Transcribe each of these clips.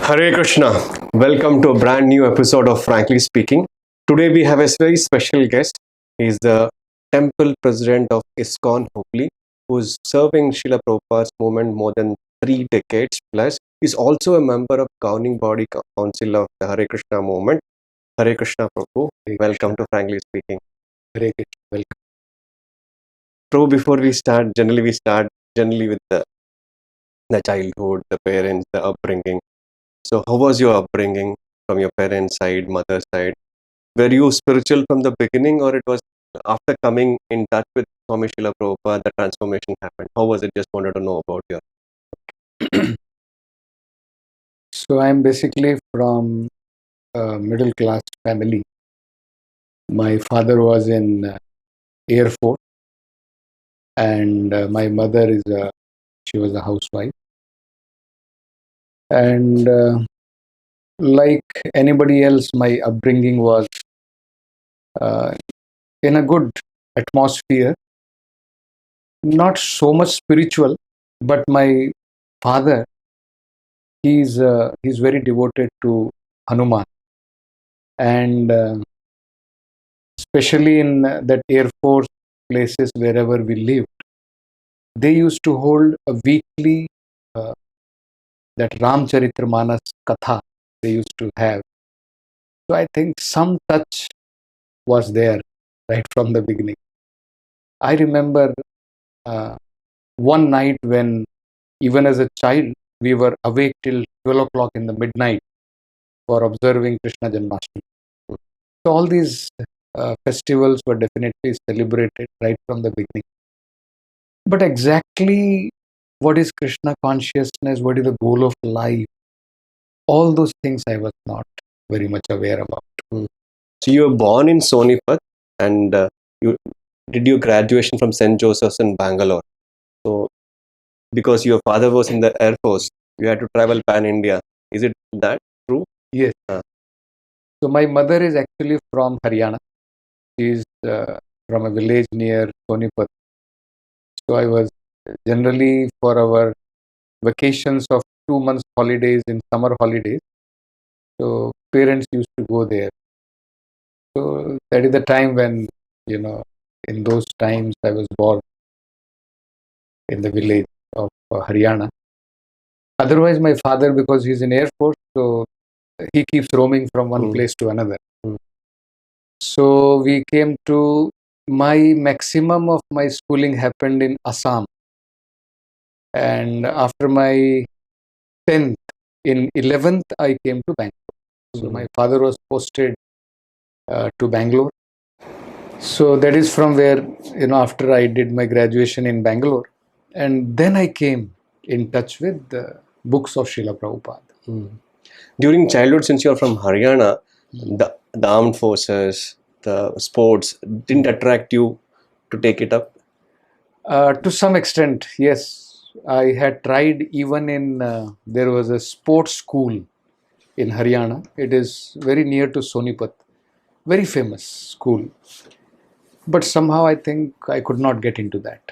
Hare Krishna. Welcome to a brand new episode of Frankly Speaking. Today we have a very special guest. He is the temple president of ISKCON Hubli, who is serving Srila Prabhupada's movement more than 3 decades plus. He is also a member of governing body council of the Hare Krishna Movement. Hare Krishna Prabhu. Welcome to Frankly Speaking. Hare Krishna. Welcome. Prabhu, before we start generally with the childhood, the parents, the upbringing. So how was your upbringing from your parents' side, mother's side? Were you spiritual from the beginning, or it was after coming in touch with Swami Srila Prabhupada the transformation happened? How was it? Just wanted to know about your... So I'm basically from a middle class family. My father was in Air Force, and my mother she was a housewife. And like anybody else, my upbringing was in a good atmosphere. Not so much spiritual, but my father, he's very devoted to Hanuman, and especially in that Air Force places wherever we lived, they used to hold a weekly that Ramcharitramanas Katha they used to have. So I think some touch was there right from the beginning. I remember one night when, even as a child, we were awake till 12 o'clock in the midnight for observing Krishna Janmashtami. So all these festivals were definitely celebrated right from the beginning. But exactly what is Krishna consciousness, what is the goal of life, all those things I was not very much aware about. So you were born in Sonipat, and you did your graduation from St. Joseph's in Bangalore. So because your father was in the Air Force, you had to travel pan-India. Is it that true? Yes. So my mother is actually from Haryana. She is from a village near Sonipat. So I was generally, for our vacations of 2 months holidays in summer holidays, so parents used to go there. So that is the time when, in those times I was born in the village of Haryana. Otherwise, my father, because he's in Air Force, so he keeps roaming from one place to another. So we came to, my maximum of my schooling happened in Assam. And after my 10th, in 11th, I came to Bangalore. So my father was posted to Bangalore. So that is from where, after I did my graduation in Bangalore. And then I came in touch with the books of Srila Prabhupada. During childhood, since you're from Haryana, the armed forces, the sports didn't attract you to take it up? To some extent, yes. I had tried even in, there was a sports school in Haryana. It is very near to Sonipat. Very famous school. But somehow I think I could not get into that.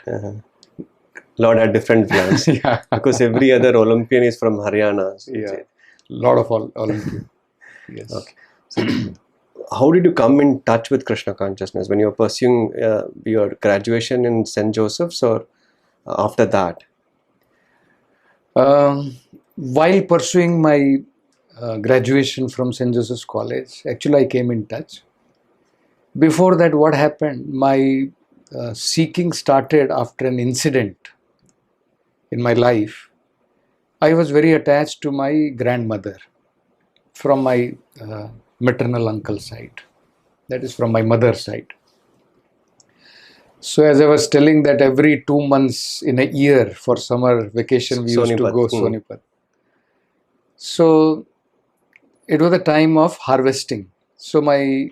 Lord had different plans. Yeah. Because every other Olympian is from Haryana. So Yeah. Lot of Olympians. Yes. Okay. So how did you come in touch with Krishna consciousness when you were pursuing your graduation in St. Joseph's, or after that? While pursuing my graduation from St. Joseph's College, actually I came in touch. Before that, what happened? My seeking started after an incident in my life. I was very attached to my grandmother from my maternal uncle side. That is from my mother's side. So as I was telling that every 2 months in a year for summer vacation, we used to go Sonipat. So it was a time of harvesting. So my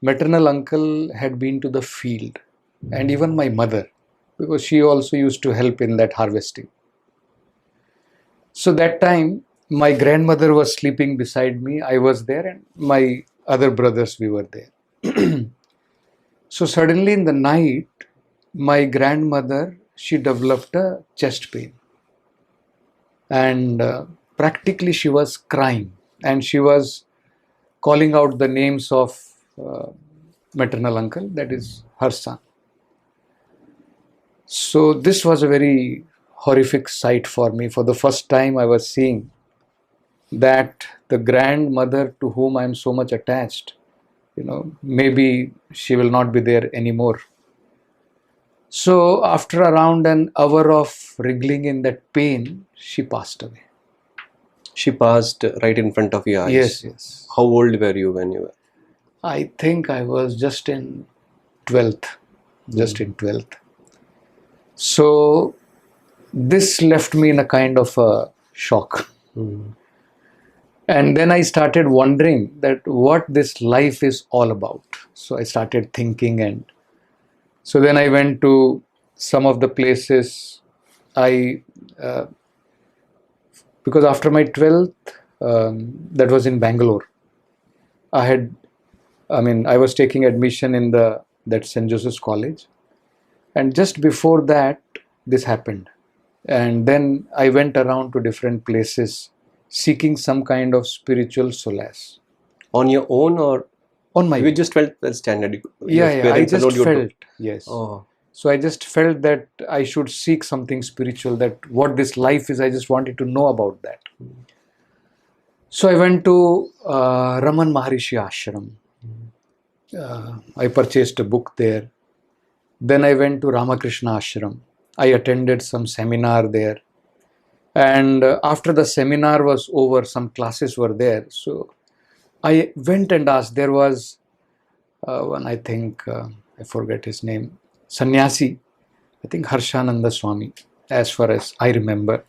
maternal uncle had been to the field, and even my mother, because she also used to help in that harvesting. So that time, my grandmother was sleeping beside me. I was there, and my other brothers, we were there. So suddenly in the night, my grandmother, she developed a chest pain. And practically she was crying and she was calling out the names of maternal uncle, that is her son. So this was a very horrific sight for me. For the first time I was seeing that the grandmother to whom I am so much attached, maybe she will not be there anymore. So after around an hour of wriggling in that pain, she passed away. She passed right in front of your eyes. Yes, yes. How old were you when you were? I think I was just in 12th. Just in 12th. So this left me in a kind of a shock. And then I started wondering that what this life is all about. So I started thinking, and so then I went to some of the places because after my 12th, that was in Bangalore. I was taking admission in that St. Joseph's College. And just before that, this happened. And then I went around to different places seeking some kind of spiritual solace. On your own, or on my you just felt well standard? I just felt, yes. Oh. So I just felt that I should seek something spiritual, that what this life is, I just wanted to know about that. So I went to Raman Maharishi Ashram. I purchased a book there. Then I went to Ramakrishna Ashram. I attended some seminar there. And after the seminar was over, some classes were there. So I went and asked. There was one, I think, I forget his name, Sannyasi, I think Harshananda Swami, as far as I remember.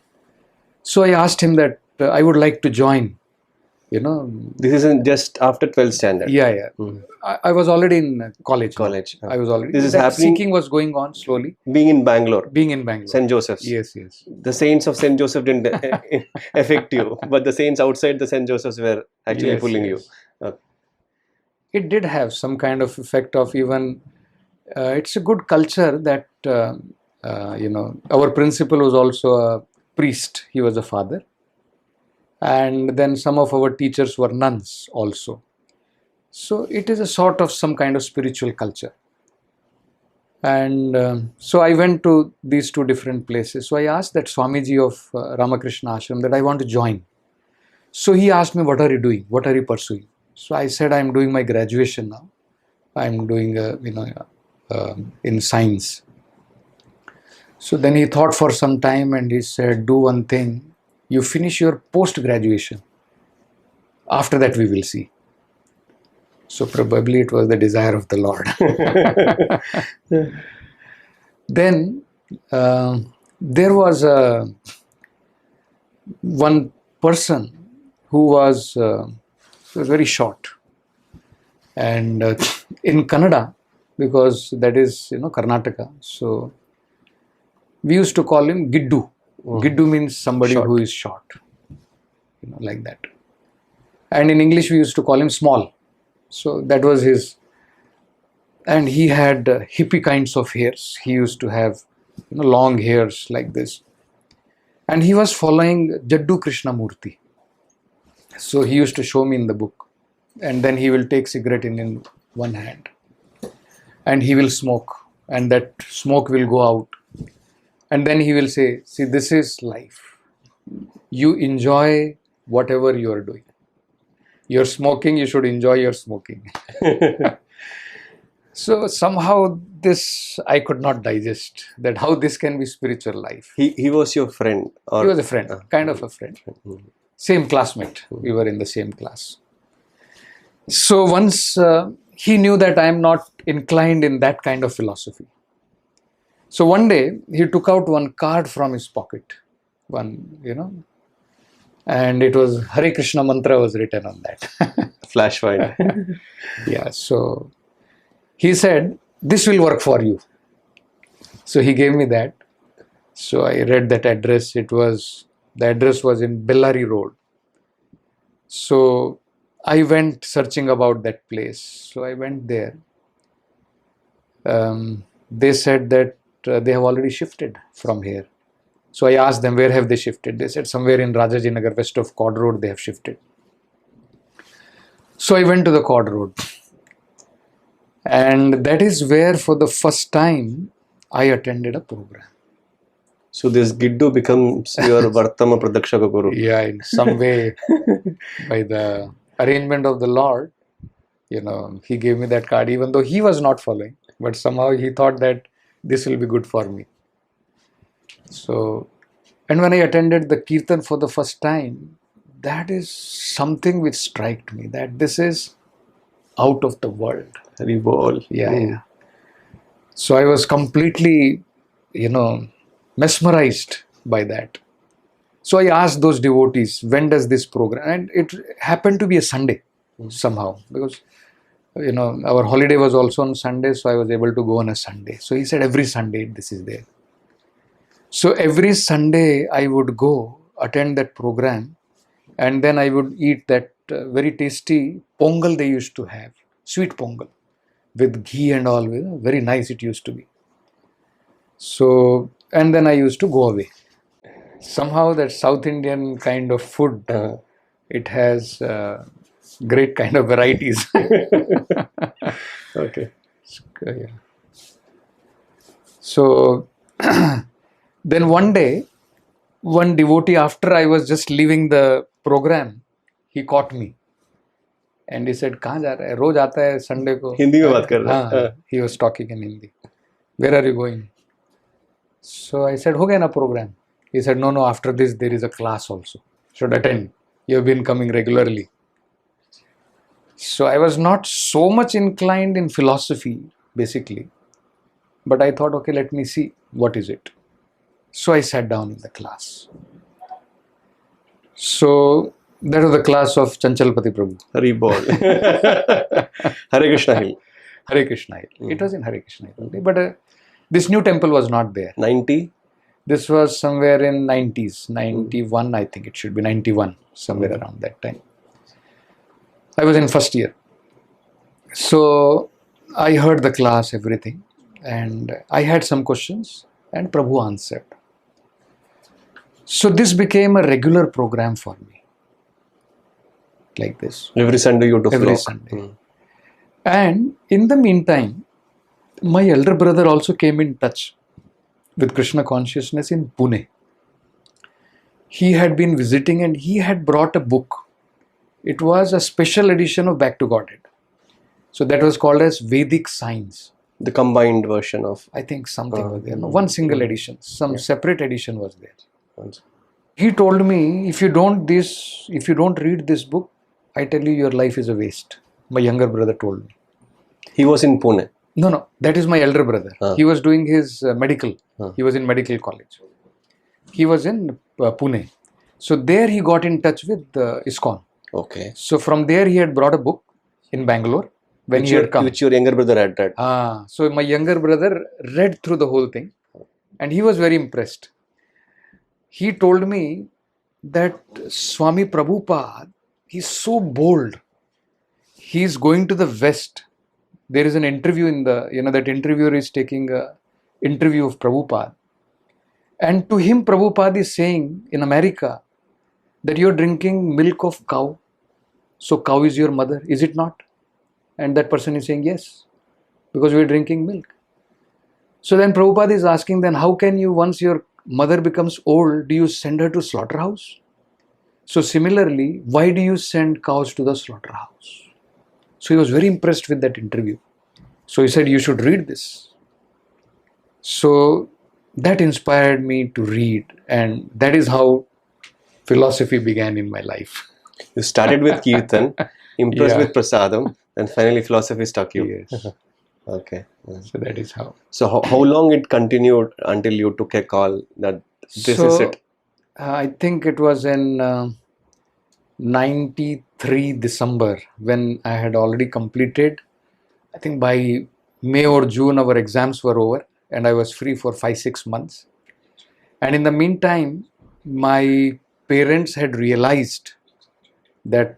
So I asked him that I would like to join. This isn't just after 12th standard. Yeah. I was already in college. I was already. This is happening. Seeking was going on slowly. Being in Bangalore. St. Joseph's. Yes. The saints of St. Joseph didn't affect you, but the saints outside the St. Joseph's were actually pulling you. It did have some kind of effect of even. It's a good culture that our principal was also a priest. He was a father. And then some of our teachers were nuns also. So it is a sort of some kind of spiritual culture. And so I went to these two different places. So I asked that Swamiji of Ramakrishna Ashram that I want to join. So he asked me, what are you doing? What are you pursuing? So I said, I'm doing my graduation now. I'm doing, in science. So then he thought for some time and he said, do one thing. You finish your post-graduation. After that, we will see. So probably it was the desire of the Lord. Then there was one person who was very short. And in Kannada, because that is, Karnataka, so we used to call him Giddu. Giddu means somebody who is short, like that. And in English, we used to call him small. So that was his. And he had hippie kinds of hairs. He used to have long hairs like this. And he was following Jaddu Krishnamurti. So he used to show me in the book. And then he will take cigarette in one hand. And he will smoke. And that smoke will go out. And then he will say, see, this is life. You enjoy whatever you are doing. You're smoking, you should enjoy your smoking. So somehow this I could not digest, that how this can be spiritual life. He was your friend? He was a friend, kind of a friend. Same classmate. We were in the same class. So once he knew that I am not inclined in that kind of philosophy. So one day he took out one card from his pocket, and it was Hare Krishna mantra was written on that. Flash find. Yeah, so he said, this will work for you. So he gave me that. So I read that address. The address was in Bellary Road. So I went searching about that place. So I went there. They said that they have already shifted from here. So I asked them, where have they shifted? They said somewhere in Rajaji Nagar, west of Cord Road, they have shifted. So I went to the Cord Road. And that is where for the first time I attended a program. So this Giddu becomes your Vartama Pradakshaka Guru. Yeah, in some way, by the arrangement of the Lord, he gave me that card, even though he was not following. But somehow he thought that this will be good for me. So, and when I attended the Kirtan for the first time, that is something which struck me, that this is out of the world. Haribol. Yeah. So I was completely, mesmerized by that. So I asked those devotees, when does this program? And it happened to be a Sunday somehow, because our holiday was also on Sunday, so I was able to go on a Sunday. So he said every Sunday this is there. So every Sunday I would go attend that program, and then I would eat that very tasty pongal they used to have, sweet pongal with ghee and all. Very nice it used to be. So, and then I used to go away. Somehow that South Indian kind of food, it has great kind of varieties. Okay. Yeah. So then one day, one devotee, after I was just leaving the program, he caught me. And he said, "Kahan ja raha hai? Roz aata hai Sunday ko." Hindi mein baat kar raha hai. He was talking in Hindi. "Where are you going?" So I said, "Ho gaya na program." He said, "No, after this there is a class also. Should attend. You have been coming regularly." So I was not so much inclined in philosophy, basically. But I thought, okay, let me see, what is it? So I sat down in the class. So that was the class of Chanchalpati Prabhu. Haribol. Hare Krishna Hill. Hare Krishna Hill. It was in Hare Krishna Hill. But this new temple was not there. 90? This was somewhere in 90s. 91, I think it should be 91, somewhere around that time. I was in first year. So I heard the class, everything. And I had some questions and Prabhu answered. So this became a regular program for me. Like this. Every Sunday you took Every flock. Sunday. And in the meantime, my elder brother also came in touch with Krishna consciousness in Pune. He had been visiting and he had brought a book. It was a special edition of Back to Godhead. So that was called as Vedic Science. The combined version of... I think something was there. No, one single edition. Some separate edition was there. He told me, if you don't read this book, I tell you, your life is a waste. My younger brother told me. He was in Pune. No, that is my elder brother. He was doing his medical. He was in medical college. He was in Pune. So there he got in touch with ISKCON. Okay. So from there he had brought a book in Bangalore when he had come. Which your younger brother had read. So my younger brother read through the whole thing and he was very impressed. He told me that Swami Prabhupada, he's so bold. He's going to the West. There is an interview in that interviewer is taking an interview of Prabhupada. And to him, Prabhupada is saying in America that you're drinking milk of cow. So cow is your mother, is it not? And that person is saying yes, because we're drinking milk. So then Prabhupada is asking, then how can you, once your mother becomes old, do you send her to slaughterhouse? So similarly, why do you send cows to the slaughterhouse? So he was very impressed with that interview. So he said, you should read this. So that inspired me to read, and that is how philosophy began in my life. You started with Kirtan, impressed with Prasadam, and finally philosophy struck you. Yes. Okay. So that is how. So how long it continued until you took a call that this is it? I think it was in 93 December when I had already completed. I think by May or June our exams were over and I was free for 5-6 months. And in the meantime, my parents had realized that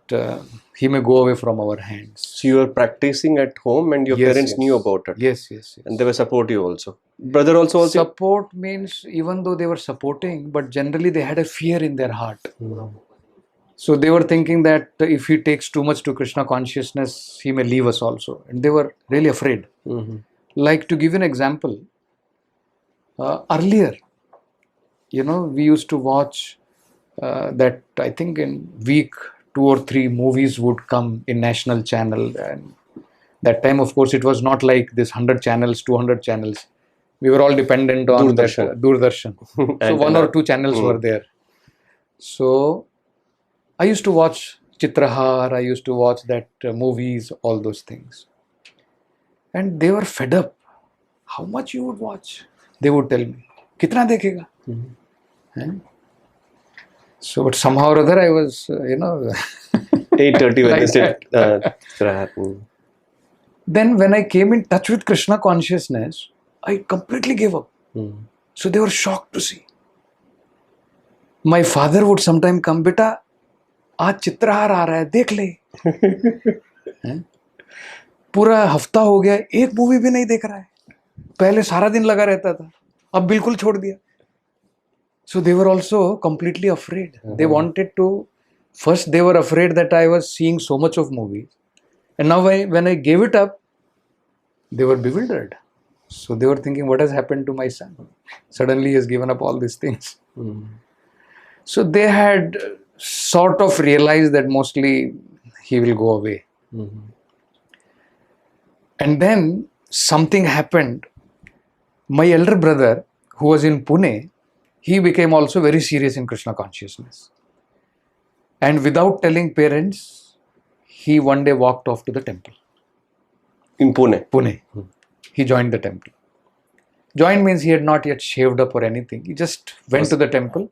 he may go away from our hands. So you were practicing at home and your Yes, parents yes. knew about it. Yes, yes, yes. And they were supportive also. Brother also? Support means even though they were supporting, but generally they had a fear in their heart. So they were thinking that if he takes too much to Krishna consciousness, he may leave us also. And they were really afraid. Like, to give you an example, earlier, we used to watch that, I think in week 2 or 3 movies would come in national channel. And that time, of course, it was not like this 100 channels, 200 channels. We were all dependent on Doordarshan. So 1 or 2 channels were there. So I used to watch Chitrahar, I used to watch that movies, all those things. And they were fed up. How much you would watch? They would tell me, kitna dekhega? So, but somehow or other I was, 8:30 Wednesday. Then when I came in touch with Krishna consciousness, I completely gave up. So they were shocked to see. My father would sometimes come, beta, आज चित्रहार आ रहा है, देख ले. पूरा हफ्ता हो गया, एक मूवी भी नहीं देख रहा है. पहले सारा दिन लगा रहता था, अब बिल्कुल छोड़ दिया. So they were also completely afraid. They wanted to, first they were afraid that I was seeing so much of movies. And now when I gave it up, they were bewildered. So they were thinking, what has happened to my son? Suddenly he has given up all these things. So they had sort of realized that mostly he will go away. And then something happened. My elder brother, who was in Pune, he became also very serious in Krishna consciousness. And without telling parents, he one day walked off to the temple. In Pune? Pune. He joined the temple. Joined means he had not yet shaved up or anything. He just went to the temple.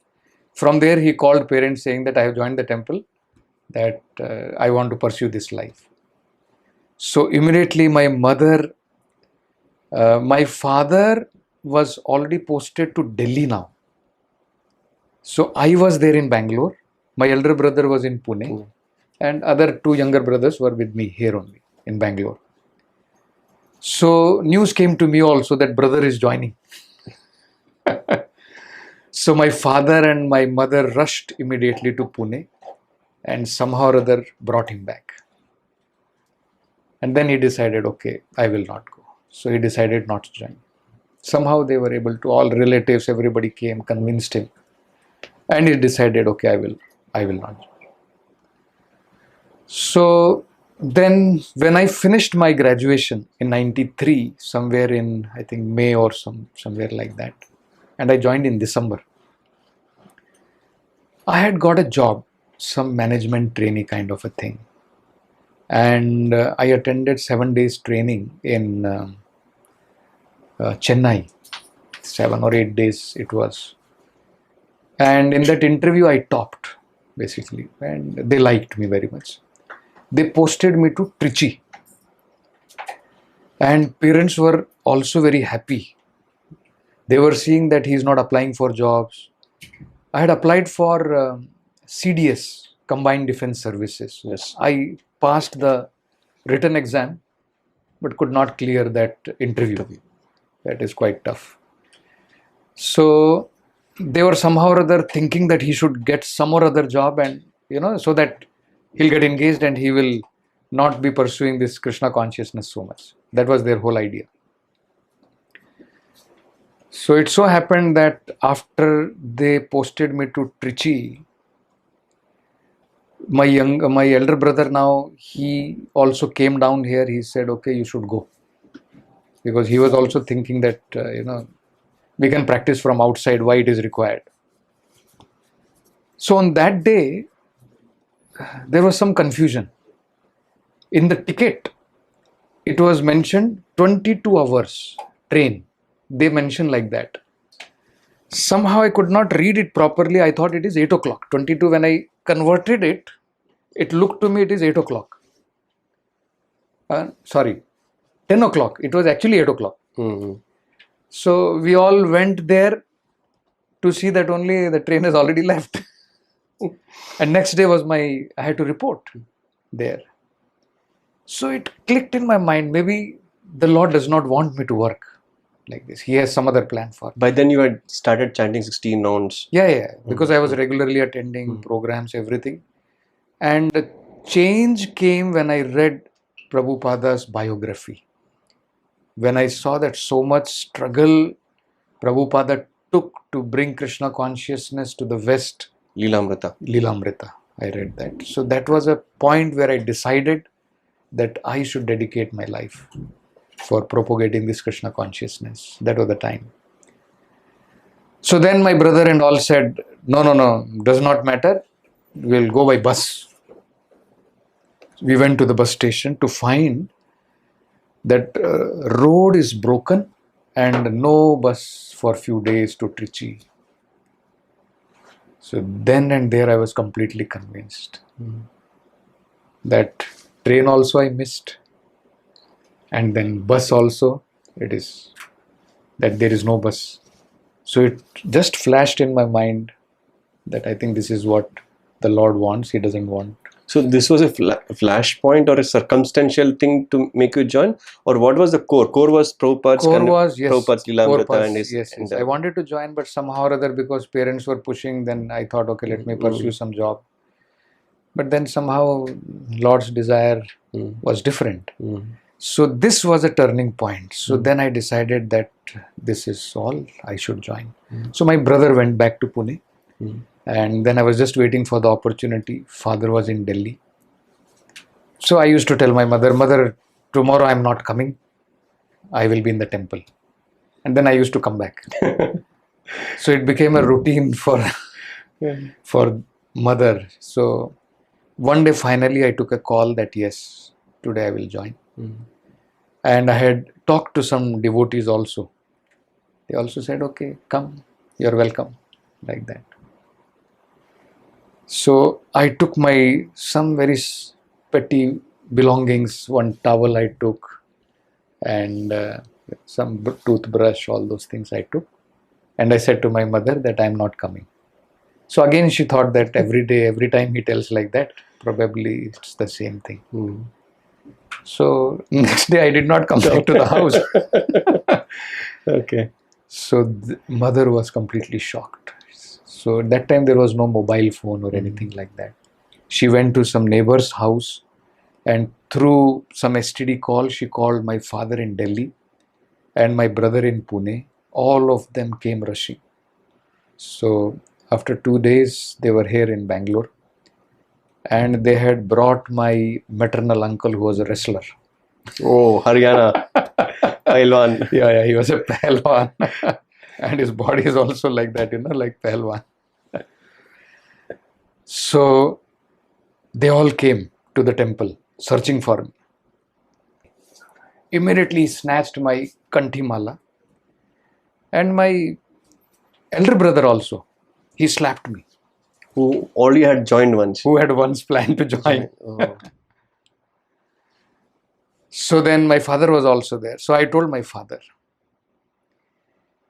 From there, he called parents saying that I have joined the temple, that I want to pursue this life. So immediately my father was already posted to Delhi now. So I was there in Bangalore. My elder brother was in Pune. And other 2 younger brothers were with me here only in Bangalore. So news came to me also that brother is joining. So my father and my mother rushed immediately to Pune and somehow or other brought him back. And then he decided, okay, I will not go. So he decided not to join. Somehow they were able to, all relatives, everybody came, convinced him. And he decided, okay, I will not join. So then when I finished my graduation in 93, somewhere in, I think, May or somewhere like that, and I joined in December, I had got a job, some management trainee kind of a thing. And I attended 7 days training in Chennai. 7 or 8 days it was. And in that interview I topped, basically. And they liked me very much. They posted me to Trichy. And parents were also very happy. They were seeing that he is not applying for jobs. I had applied for CDS, Combined Defense Services. Yes. I passed the written exam, but could not clear that interview. That is quite tough. So they were somehow or other thinking that he should get some or other job, and so that he'll get engaged and he will not be pursuing this Krishna consciousness so much. That was their whole idea. So it so happened that after they posted me to Trichy, my elder brother now, he also came down here. He said, okay, you should go. Because he was also thinking that, we can practice from outside, why it is required. So on that day, there was some confusion. In the ticket, it was mentioned 22 hours train. They mentioned like that. Somehow I could not read it properly. I thought it is 8 o'clock. 22, when I converted it, it looked to me it is 8 o'clock. 10 o'clock. It was actually 8 o'clock. So we all went there to see that only the train has already left. And next day was I had to report there. So it clicked in my mind, maybe the Lord does not want me to work like this. He has some other plan for me. By then you had started chanting 16 rounds. Yeah, because I was regularly attending programs, everything. And the change came when I read Prabhupada's biography. When I saw that so much struggle Prabhupada took to bring Krishna consciousness to the West. Lilamrita. I read that. So that was a point where I decided that I should dedicate my life for propagating this Krishna consciousness. That was the time. So then my brother and all said, no, does not matter. We'll go by bus. We went to the bus station to find that road is broken and no bus for few days to Trichy. So then and there I was completely convinced that train also I missed, and then bus also, it is that there is no bus. So it just flashed in my mind that I think this is what the Lord wants. He doesn't want. So this was a flashpoint or a circumstantial thing to make you join, or what was the core? Core was Prabhupada's Prabhupada's Lilamrita and his. Yes. I wanted to join, but somehow or other, because parents were pushing, then I thought, okay, let me pursue some job. But then somehow Lord's desire was different. So this was a turning point. So then I decided that this is all, I should join. So my brother went back to Pune. And then I was just waiting for the opportunity. Father was in Delhi. So I used to tell my mother, tomorrow I'm not coming. I will be in the temple. And then I used to come back. So it became a routine for mother. So one day finally I took a call that yes, today I will join. And I had talked to some devotees also. They also said, okay, come, you're welcome, like that. So I took some very petty belongings, one towel I took, and some toothbrush, all those things I took. And I said to my mother that I'm not coming. So again she thought that every time he tells like that, probably it's the same thing. So next day I did not come back to the house. Okay. So mother was completely shocked. So at that time there was no mobile phone or anything like that. She went to some neighbor's house, and through some STD call, she called my father in Delhi and my brother in Pune. All of them came rushing. So after 2 days, they were here in Bangalore, and they had brought my maternal uncle who was a wrestler. Oh, Haryana. Pailwan. Yeah, he was a Pailwan. And his body is also like that, like Pailwan. So they all came to the temple searching for me. Immediately snatched my kanthi mala, and my elder brother also, he slapped me. Who already had joined once. Who had once planned to join. Oh. So then my father was also there. So I told my father,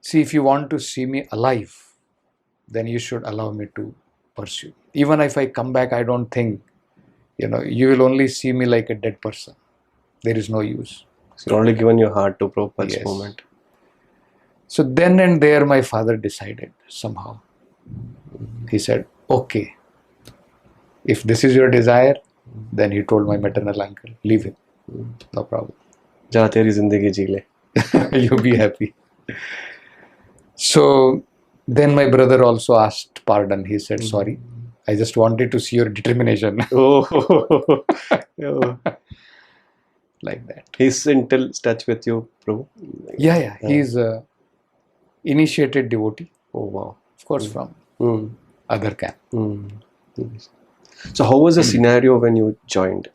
see, if you want to see me alive, then you should allow me to pursue. Even if I come back, I don't think, you will only see me like a dead person. There is no use. So you've already given your heart to Prabhupada's movement. So then and there my father decided somehow. He said, okay, if this is your desire, then he told my maternal uncle, leave him. No problem. Ja teri zindagi ji le. You be happy. So then my brother also asked pardon. He said, sorry, I just wanted to see your determination. Oh. Like that. He's in touch with you, Prabhu? Yeah. He's a initiated devotee. Oh, wow. Of course, from other camp. So how was the scenario when you joined?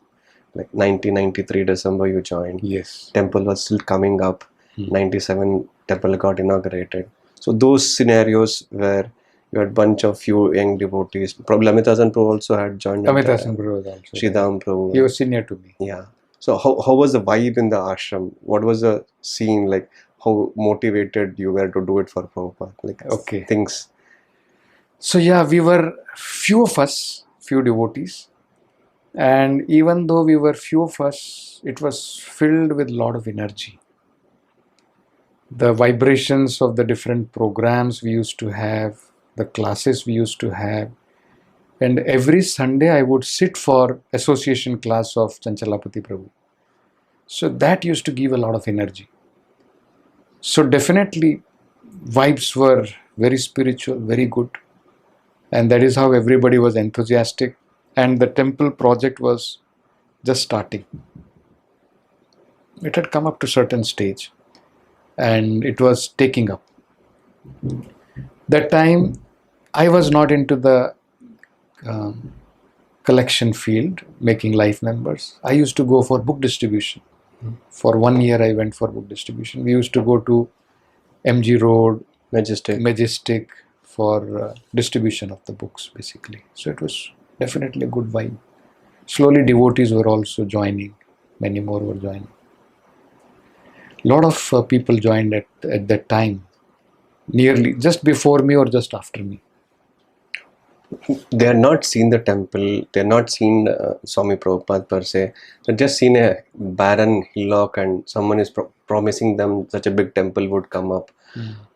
Like 1993 December you joined. Yes. Temple was still coming up. 97 temple got inaugurated. So those scenarios where you had a bunch of few young devotees. Probably Amitasan Prabhu also had joined. Amitasan Prabhu was also. Sridham Prabhu. He was senior to me. Yeah. So how was the vibe in the ashram? What was the scene like? How motivated you were to do it for Prabhupada? Like things. So yeah, we were few of us, few devotees. And even though we were few of us, it was filled with a lot of energy. The vibrations of the different programs we used to have, the classes we used to have. And every Sunday I would sit for association class of Chanchalapati Prabhu. So that used to give a lot of energy. So definitely vibes were very spiritual, very good. And that is how everybody was enthusiastic. And the temple project was just starting. It had come up to a certain stage and it was taking up. That time I was not into the collection field, making life members. I used to go for book distribution. For 1 year I went for book distribution. We used to go to MG Road, Majestic for distribution of the books basically. So it was definitely a good vibe. Slowly devotees were also joining. Many more were joining. A lot of people joined at that time, nearly just before me or just after me. They had not seen the temple, they had not seen Swami Prabhupada per se. They had just seen a barren hillock and someone is promising them such a big temple would come up.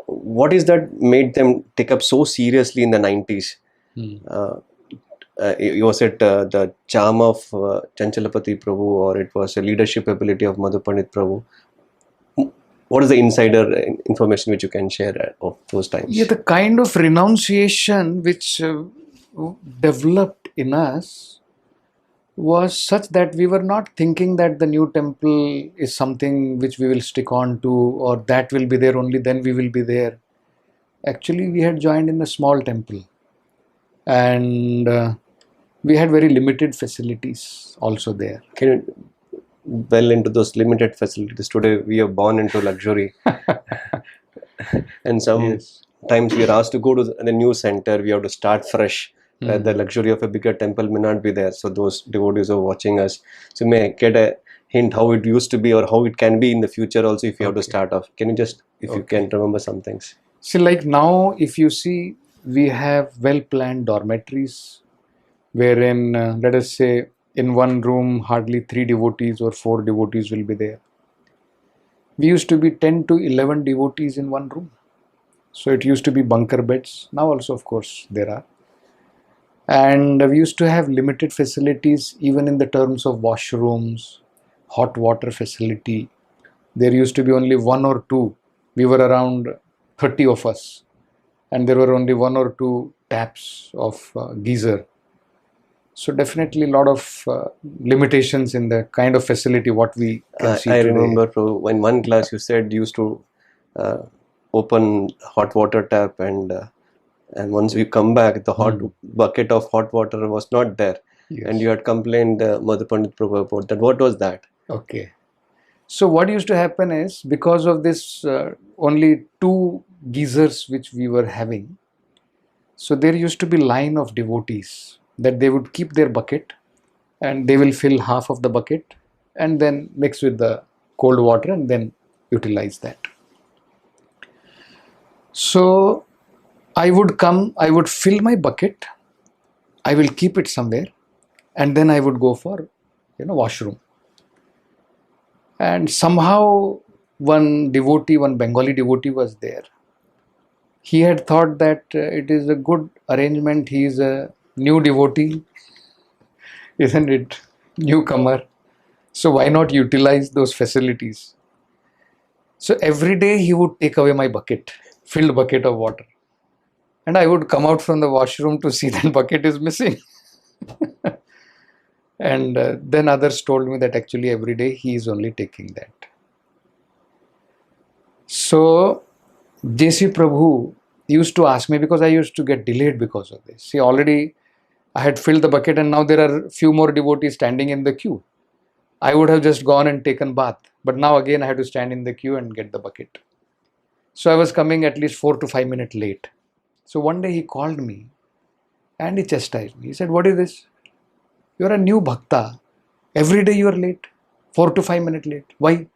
What is that made them take up so seriously in the 90s? Was it the charm of Chanchalapati Prabhu, or it was a leadership ability of Madhu Pandit Prabhu? What is the insider information which you can share of those times? Yeah, the kind of renunciation which developed in us was such that we were not thinking that the new temple is something which we will stick on to, or that will be there only then we will be there. Actually, we had joined in a small temple and we had very limited facilities also there. Can you well into those limited facilities? Today we are born into luxury. And sometimes we are asked to go to the new center, we have to start fresh. The luxury of a bigger temple may not be there. So those devotees are watching us, so may get a hint how it used to be or how it can be in the future also if you have to start off. Can you just, if you can remember some things? See, like now, if you see, we have well-planned dormitories wherein, let us say, in one room, hardly 3 devotees or 4 devotees will be there. We used to be 10 to 11 devotees in one room. So it used to be bunker beds. Now also, of course, there are. And we used to have limited facilities even in the terms of washrooms, hot water facility. There used to be only 1 or 2. We were around 30 of us. And there were only 1 or 2 taps of geyser. So definitely a lot of limitations in the kind of facility what we can see I today. remember in one class you said you used to open hot water tap and once we come back the hot bucket of hot water was not there. Yes. And you had complained Madhu Pandit Prabhu about that. What was that? Okay. So what used to happen is, because of this only 2 geysers which we were having, so there used to be line of devotees that they would keep their bucket and they will fill half of the bucket and then mix with the cold water and then utilize that. So I would come, I would fill my bucket, I will keep it somewhere and then I would go for, washroom. And somehow one devotee, one Bengali devotee was there. He had thought that it is a good arrangement. He is a new devotee, isn't it? Newcomer. So why not utilize those facilities? So every day he would take away my bucket, filled bucket of water. And I would come out from the washroom to see that bucket is missing. And then others told me that actually every day he is only taking that. So JC Prabhu used to ask me, because I used to get delayed because of this. See, already I had filled the bucket and now there are few more devotees standing in the queue. I would have just gone and taken bath. But now again I had to stand in the queue and get the bucket. So I was coming at least 4 to 5 minutes late. So one day he called me and he chastised me. He said, "What is this? You are a new bhakta. Every day you are late. 4 to 5 minutes late. Why?"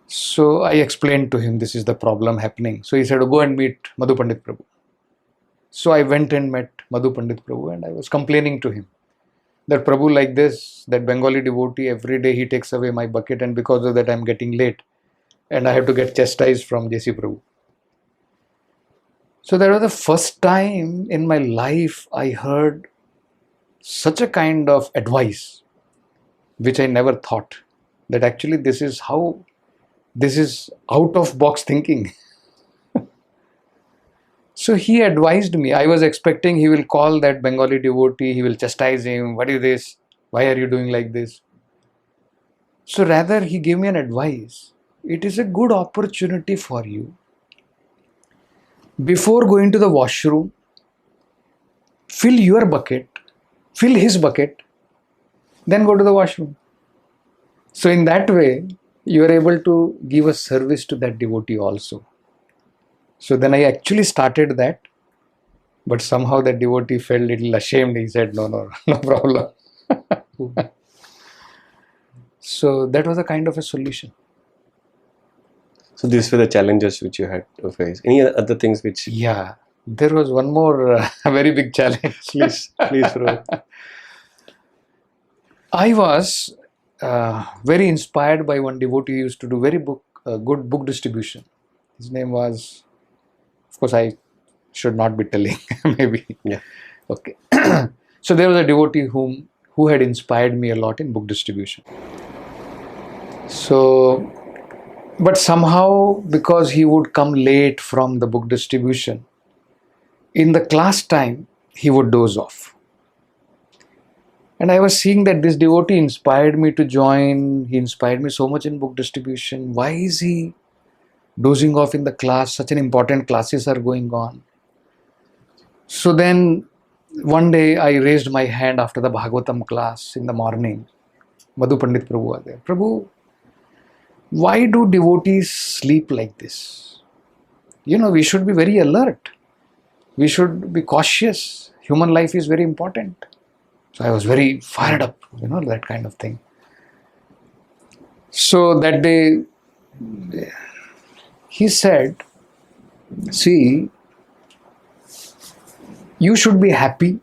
So I explained to him, this is the problem happening. So he said, "Go and meet Madhu Pandit Prabhu." So I went and met Madhu Pandit Prabhu, and I was complaining to him that Prabhu, like this, that Bengali devotee, every day he takes away my bucket, and because of that I'm getting late and I have to get chastised from JC Prabhu. So that was the first time in my life I heard such a kind of advice, which I never thought, that actually this is out of box thinking. So he advised me. I was expecting he will call that Bengali devotee, he will chastise him. What is this? Why are you doing like this? So rather he gave me an advice. It is a good opportunity for you. Before going to the washroom, fill your bucket, fill his bucket, then go to the washroom. So in that way, you are able to give a service to that devotee also. So then I actually started that, but somehow that devotee felt a little ashamed. He said, no problem. So that was a kind of a solution. So these were the challenges which you had to face. Any other things which... Yeah, there was one more very big challenge. Please, Prabhu. I was very inspired by one devotee who used to do very good book distribution. His name was, of course, I should not be telling, maybe. Yeah. Okay. So there was a devotee who had inspired me a lot in book distribution. So, but somehow, because he would come late from the book distribution, in the class time, he would doze off. And I was seeing that this devotee inspired me to join. He inspired me so much in book distribution. Why is he dozing off in the class? Such an important classes are going on. So then one day I raised my hand after the Bhagavatam class in the morning. Madhu Pandit Prabhu was there. Prabhu, why do devotees sleep like this? We should be very alert. We should be cautious. Human life is very important. So I was very fired up, that kind of thing. So that day, he said, see, you should be happy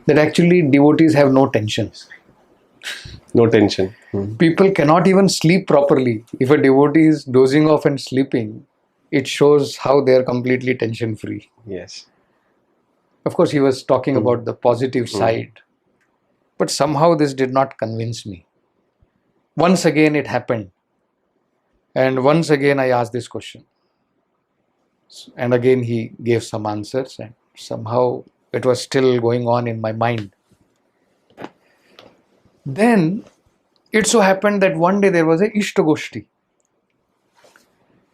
that actually devotees have no tensions. No tension. People cannot even sleep properly. If a devotee is dozing off and sleeping, it shows how they are completely tension free. Yes. Of course, he was talking about the positive side. But somehow this did not convince me. Once again it happened. And once again I asked this question. And again he gave some answers, and somehow it was still going on in my mind. Then it so happened that one day there was a Ishtagoshti.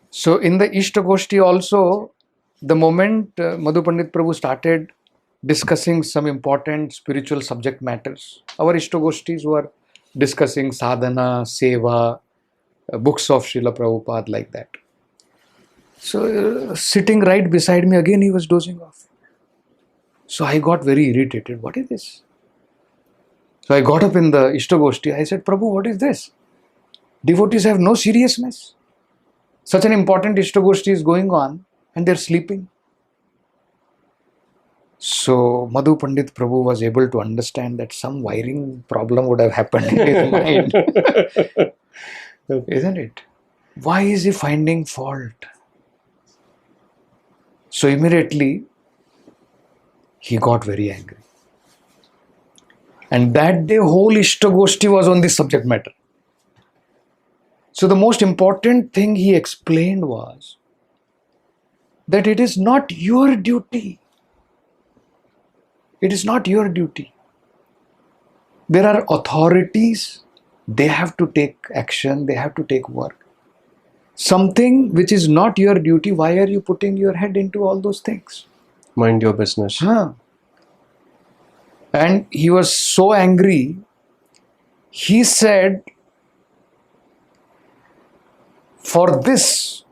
So in the Ishtagoshti also, the moment Madhu Pandit Prabhu started discussing some important spiritual subject matters, our Ishtagoshtis were discussing sadhana, seva, books of Srila Prabhupada, like that. So sitting right beside me, again he was dozing off. So I got very irritated. What is this? So I got up in the Ishtagoshti. I said, Prabhu, what is this? Devotees have no seriousness. Such an important Ishtagoshti is going on and they're sleeping. So Madhu Pandit Prabhu was able to understand that some wiring problem would have happened in his mind. Isn't it? Why is he finding fault? So immediately he got very angry. And that day whole Ishtagoshti was on this subject matter. So the most important thing he explained was that it is not your duty. It is not your duty. There are authorities, they have to take action, they have to take work. Something which is not your duty, why are you putting your head into all those things? Mind your business. And he was so angry, he said, for this,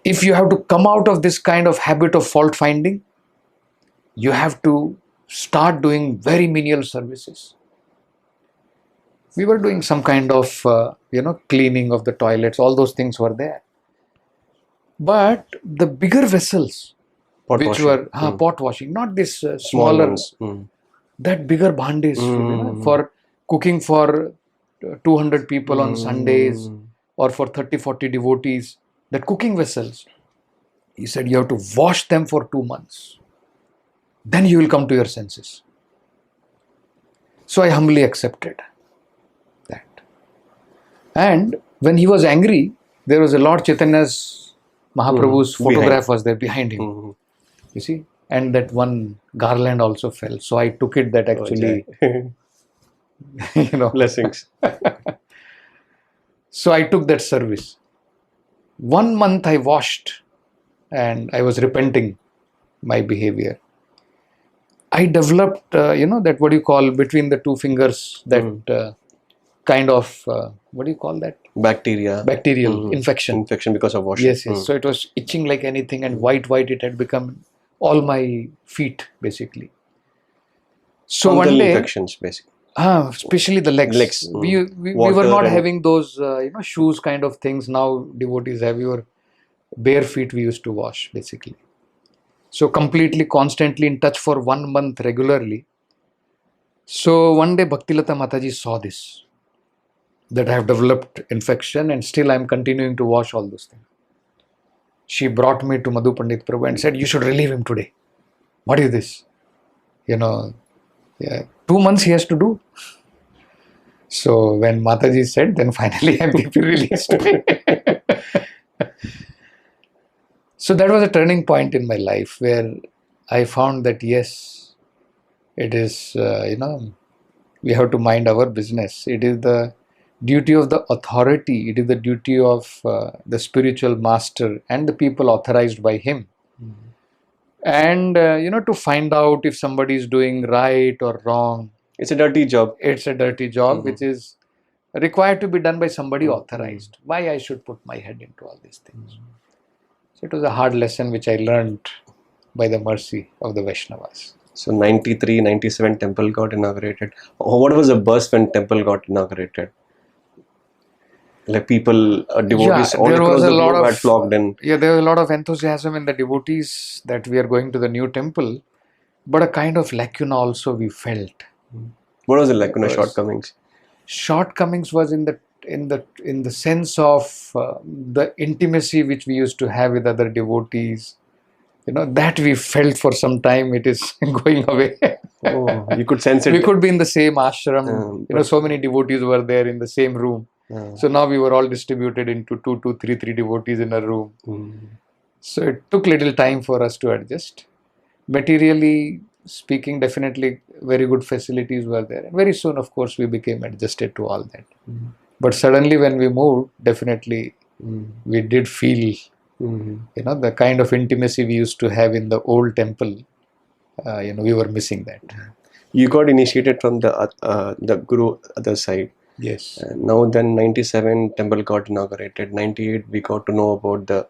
if you have to come out of this kind of habit of fault finding, you have to start doing very menial services. We were doing some kind of, cleaning of the toilets, all those things were there. But the bigger vessels, Pot which washing. were pot washing, not this Small smaller, ones. that bigger bhandis, for cooking for 200 people on Sundays, or for 30-40 devotees, that cooking vessels. He said, you have to wash them for 2 months. Then you will come to your senses. So I humbly accepted that. And when he was angry, there was a Lord Chaitanya's Mahaprabhu's photograph was there behind him. You see? And that one garland also fell. So I took it that actually, Blessings. So I took that service. 1 month I washed and I was repenting my behavior. I developed, that what do you call between the two fingers, that kind of, what do you call that? Bacterial infection. Infection because of washing. Yes. So it was itching like anything, and white it had become all my feet basically. So one day, infections basically. Especially the legs. We were not having those shoes kind of things. Now devotees have your bare feet. We used to wash basically. So completely, constantly in touch for 1 month regularly. So one day Bhaktilata Mataji saw this, that I have developed infection and still I am continuing to wash all those things. She brought me to Madhu Pandit Prabhu and said, you should relieve him today. What is this? 2 months he has to do. So when Mataji said, then finally I am released. So that was a turning point in my life where I found that yes, it is, we have to mind our business. It is the duty of the authority. It is the duty of the spiritual master and the people authorized by him. And, to find out if somebody is doing right or wrong. It's a dirty job. It's a dirty job which is required to be done by somebody authorized. Why I should put my head into all these things? So it was a hard lesson which I learned by the mercy of the Vaishnavas. So 93, 97 temple got inaugurated. What was the buzz when temple got inaugurated? Like people, devotees all across the globe had flocked in. Yeah, there was a lot of enthusiasm in the devotees that we are going to the new temple, but a kind of lacuna also we felt. What was the lacuna? Shortcomings? Shortcomings was in the sense of the intimacy which we used to have with other devotees. That we felt for some time it is going away. You could sense it. We could be in the same ashram. So many devotees were there in the same room. So now we were all distributed into 2, 3 devotees in a room. So it took little time for us to adjust. Materially speaking, definitely very good facilities were there. And very soon, of course, we became adjusted to all that. But suddenly when we moved, definitely we did feel, the kind of intimacy we used to have in the old temple, we were missing that. You got initiated from the Guru other side. Yes. Now then 97 temple got inaugurated. 98 we got to know about the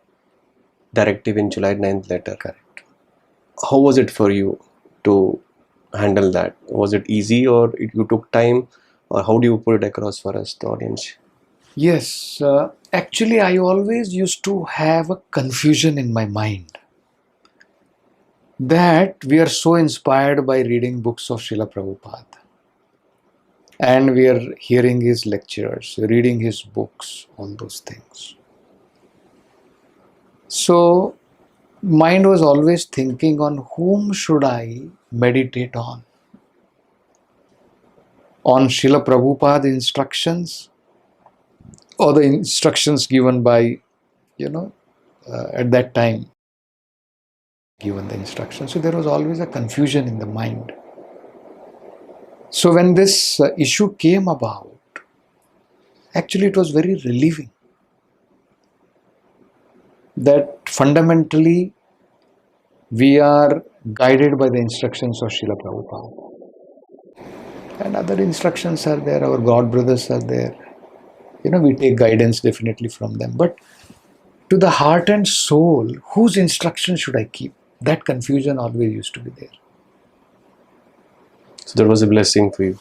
directive in July 9th letter. Correct. How was it for you to handle that? Was it easy or you took time, or how do you put it across for us, the audience? Yes. Actually, I always used to have a confusion in my mind that we are so inspired by reading books of Srila Prabhupada. And we are hearing his lectures, reading his books, all those things. So, mind was always thinking on whom should I meditate on? On Srila Prabhupada's instructions or the instructions given by, at that time, given the instructions. So, there was always a confusion in the mind. So when this issue came about, actually it was very relieving that fundamentally we are guided by the instructions of Srila Prabhupada. And other instructions are there, our God brothers are there. We take guidance definitely from them. But to the heart and soul, whose instruction should I keep? That confusion always used to be there. So that was a blessing for you.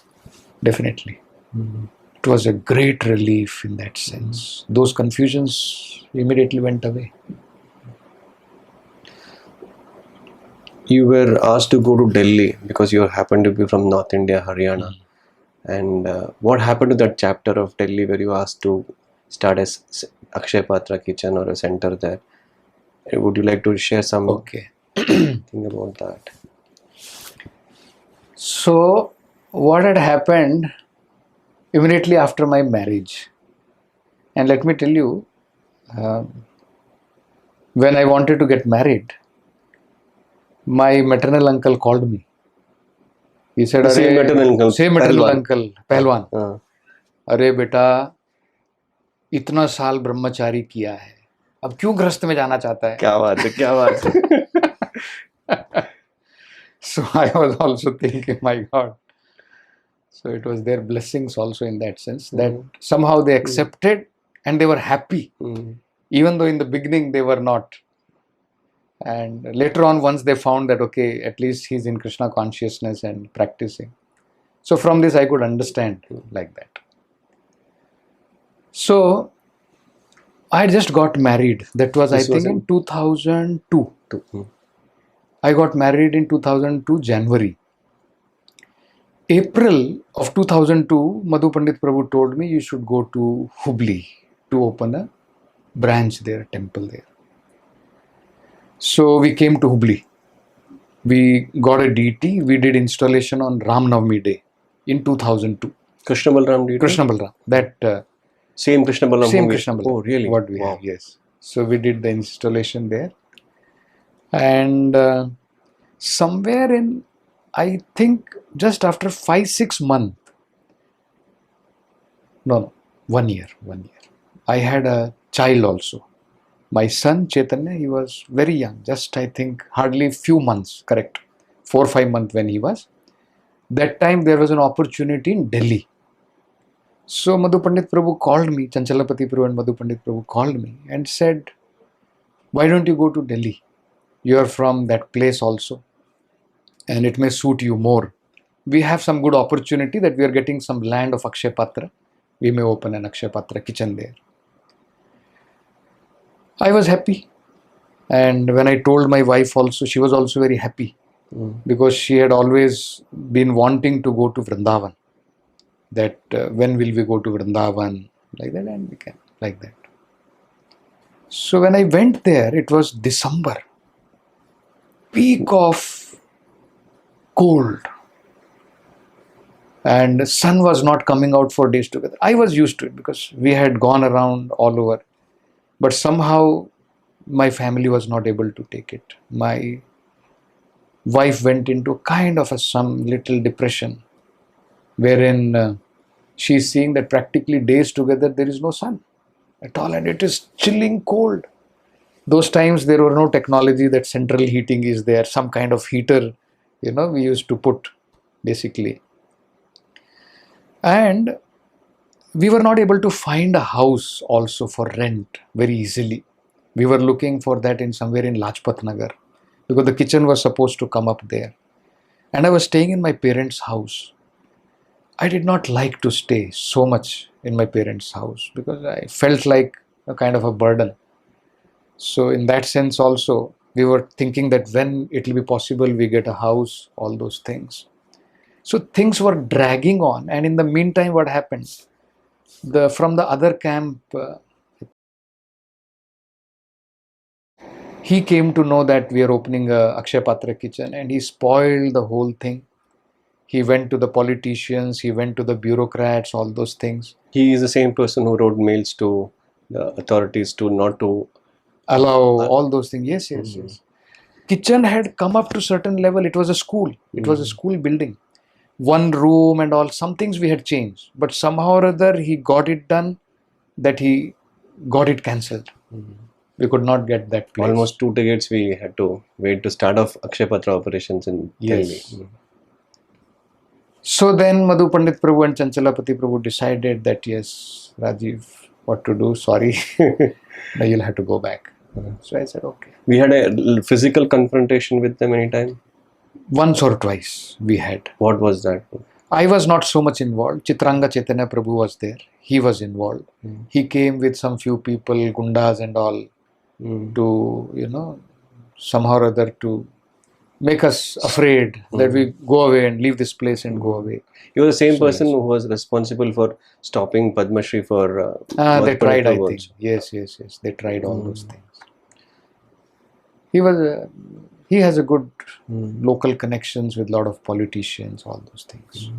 Definitely. It was a great relief in that sense. Those confusions immediately went away. you were asked to go to Delhi because you happened to be from North India, Haryana. And what happened to that chapter of Delhi where you were asked to start as Akshaya Patra kitchen or a center there? Would you like to share some Okay. thing about that? So, what had happened immediately after my marriage? And let me tell you, when I wanted to get married, my maternal uncle called me. He said, Same maternal uncle. Same maternal uncle, Pehलवान. अरे बेटा इतना साल ब्रह्मचारी किया है, अब क्यों गृहस्थ में जाना चाहता है? क्या बात है, क्या बात है. So I was also thinking, my God. So it was their blessings also in that sense, that somehow they accepted and they were happy, even though in the beginning they were not. And later on, once they found that, okay, at least he's in Krishna consciousness and practicing. So from this, I could understand like that. So I just got married. That was, I think, in 2002. I got married in 2002, January. April of 2002, Madhu Pandit Prabhu told me you should go to Hubli to open a branch there, temple there. So we came to Hubli. We got a DT. We did installation on Ram Navami Day in 2002. Krishna Balram DT? Krishna Balram. That same Krishna Balram. Same Krishna Balram. Oh, really? What we have, yes. So we did the installation there. And somewhere in, I think, just after 5-6 months, no, 1 year, I had a child also. My son Chaitanya, he was very young, just I think hardly few months, correct, 4 or 5 months when he was. That time there was an opportunity in Delhi. So Madhu Pandit Prabhu called me, Chanchalapati Prabhu and Madhu Pandit Prabhu called me and said, why don't you go to Delhi? You are from that place also and it may suit you more. We have some good opportunity that we are getting some land of Akshaya Patra. We may open an Akshaya Patra kitchen there. I was happy, and when I told my wife also, she was also very happy because she had always been wanting to go to Vrindavan. That when will we go to Vrindavan, like that, and we can, like that. So when I went there, it was December, peak of cold, and the sun was not coming out for days together. I was used to it because we had gone around all over. But somehow my family was not able to take it. My wife went into kind of some little depression wherein she's seeing that practically days together there is no sun at all and it is chilling cold. Those times there were no technology that central heating is there, some kind of heater, we used to put basically. And we were not able to find a house also for rent very easily. We were looking for that in somewhere in Lajpat Nagar because the kitchen was supposed to come up there. And I was staying in my parents' house. I did not like to stay so much in my parents' house because I felt like a kind of a burden. So in that sense also, we were thinking that when it will be possible we get a house, all those things. So things were dragging on, and in the meantime what happened? From the other camp, he came to know that we are opening a Akshaya Patra kitchen and he spoiled the whole thing. He went to the politicians, he went to the bureaucrats, all those things. He is the same person who wrote mails to the authorities to not to allow all those things. Yes. Kitchen had come up to certain level. It was a school. It was a school building. One room and all, some things we had changed. But somehow or other, he got it done that he got it cancelled. We could not get that place. Almost 2 decades we had to wait to start off Akshaya Patra operations in Delhi. So then Madhu Pandit Prabhu and Chanchalapati Prabhu decided that yes, Rajiv, what to do? Sorry, now you'll have to go back. So I said, okay. We had a physical confrontation with them anytime? Once or twice we had. What was that? I was not so much involved. Chitranga Chaitanya Prabhu was there. He was involved. He came with some few people, gundas and all, to, somehow or other to make us afraid that we go away and leave this place and go away. You're the same So, person yes. who was responsible for stopping Padma Shri for They tried, I awards. think. Yes. They tried all those things. He has a good local connections with a lot of politicians, all those things.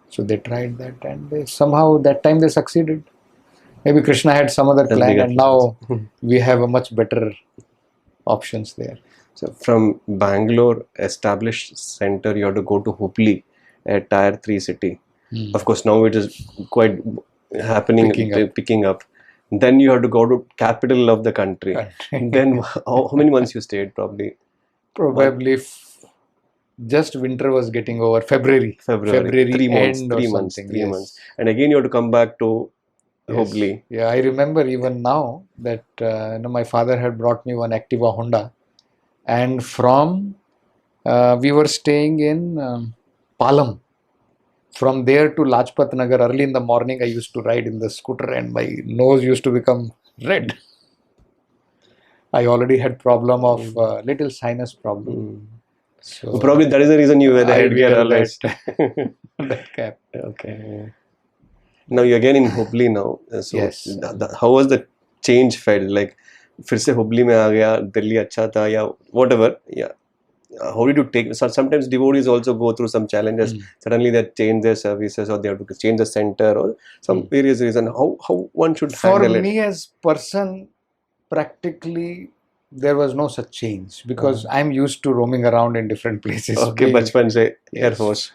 So they tried that, and somehow that time they succeeded. Maybe Krishna had some other That's plan, bigger and now we have a much better options there. So from Bangalore established center, you have to go to Hubli, a tier 3 city. Of course, now it is quite happening, picking up. Then you have to go to capital of the country. Then how many months you stayed? Probably just winter was getting over. February 3 months, end 3 or months, something. 3 months. And again you have to come back to Hubli. Yeah, I remember even now that my father had brought me one Activa Honda, and from we were staying in Palam. From there to Lajpat Nagar, early in the morning, I used to ride in the scooter, and my nose used to become red. I already had problem of little sinus problem. So probably that is the reason you wear the headgear always. That cap. Okay. Now you're again in Hubli now. So Yes. How was the change felt? Like, फिर से हुबली में आ गया, दिल्ली अच्छा था या whatever. Yeah. How did you take? So sometimes devotees also go through some challenges. Suddenly they change their services, or they have to change the center, or some various reason. How one should handle it? For me as person, practically there was no such change, because I'm used to roaming around in different places. Okay, bachpan se Air Force.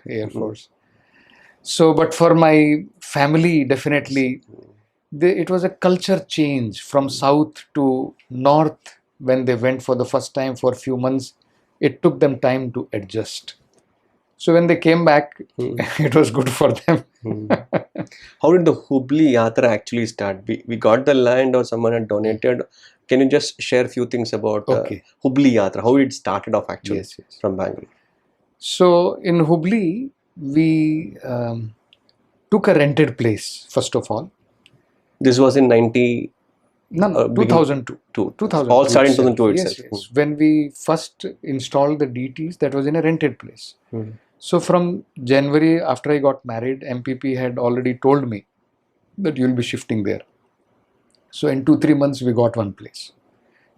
So, but for my family, definitely, it was a culture change from south to north. When they went for the first time for a few months, it took them time to adjust. So when they came back, it was good for them. How did the Hubli Yatra actually start? We got the land, or someone had donated. Can you just share a few things about Hubli Yatra? How it started off actually from Bangalore? So in Hubli, we took a rented place first of all. This was in 2002. 2002. All started in 2002 itself. Yes. When we first installed the DTs, that was in a rented place. So from January, after I got married, MPP had already told me that you'll be shifting there. So in 2-3 months, we got one place.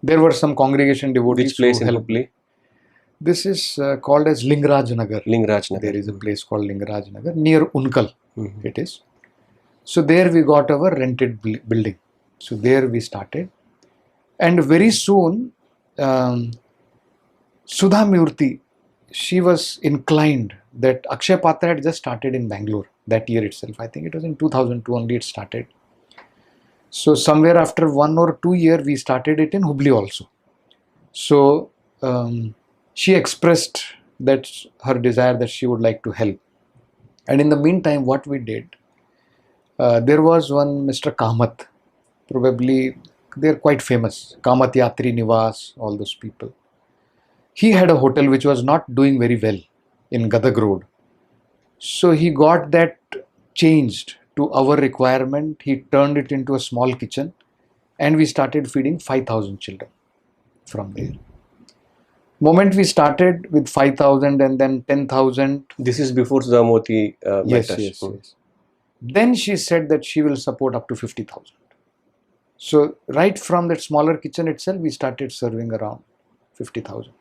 There were some congregation devotees. Which place in Hubli? This is called as Lingaraj Nagar. Lingaraj Nagar. There is a place called Lingaraj Nagar near Unkal. It is. So there we got our rented building. So there we started. And very soon, Sudha Murthy, she was inclined that Akshaya Patra had just started in Bangalore that year itself. I think it was in 2002 only it started. So somewhere after 1 or 2 years, we started it in Hubli also. So she expressed that her desire that she would like to help. And in the meantime, what we did, there was one Mr. Kamat, probably they're quite famous, Kamat Yatri Nivas, all those people. He had a hotel which was not doing very well in Gadag Road. So he got that changed to our requirement. He turned it into a small kitchen, and we started feeding 5,000 children from there. Moment we started with 5,000 and then 10,000. This is before Sudhamurthy yes. Then she said that she will support up to 50,000. So right from that smaller kitchen itself, we started serving around 50,000.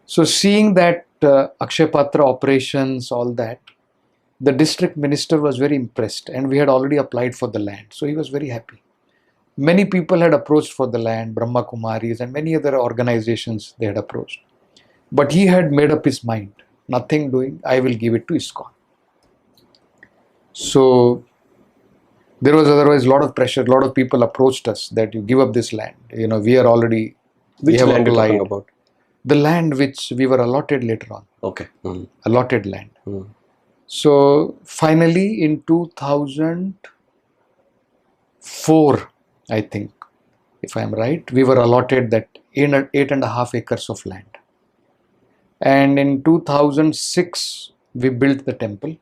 So seeing that Akshaya Patra operations, all that, the district minister was very impressed, and we had already applied for the land. So he was very happy. Many people had approached for the land, Brahma Kumaris and many other organizations they had approached. But he had made up his mind, nothing doing, I will give it to ISKCON. So there was otherwise a lot of pressure. A lot of people approached us that you give up this land. You know, we are already. Which land are you talking about? The land which we were allotted later on. Okay. Allotted land. So finally in 2004, I think, if I am right, we were allotted that 8.5 acres of land. And in 2006, we built the temple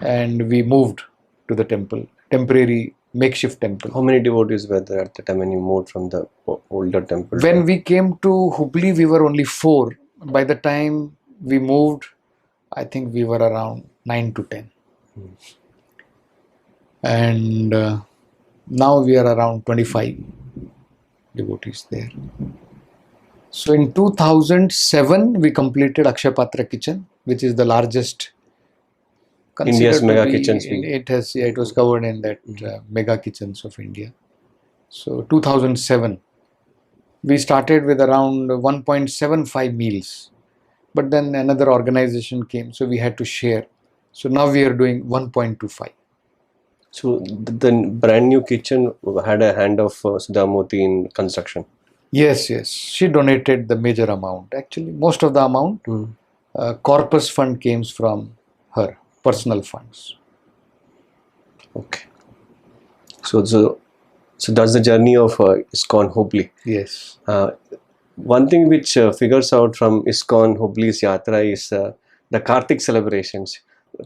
and we moved to the temple. Temporary makeshift temple. How many devotees were there at the time when you moved from the older temple? When we came to Hubli, we were only 4. By the time we moved, I think we were around 9 to 10. And now we are around 25 devotees there. So in 2007, we completed Akshaya Patra kitchen, which is the largest. India's mega to be- kitchens. It was covered in that mega kitchens of India. So 2007, we started with around 1.75 meals, but then another organization came, so we had to share. So now we are doing 1.25. So the brand new kitchen had a hand of Sudhamurthy in construction. Yes, she donated the major amount. Actually, most of the amount corpus fund came from her personal funds. Okay. So that's the journey of ISKCON Hubli. Yes. One thing which figures out from ISKCON Hubli's Yatra is the Kartik celebrations.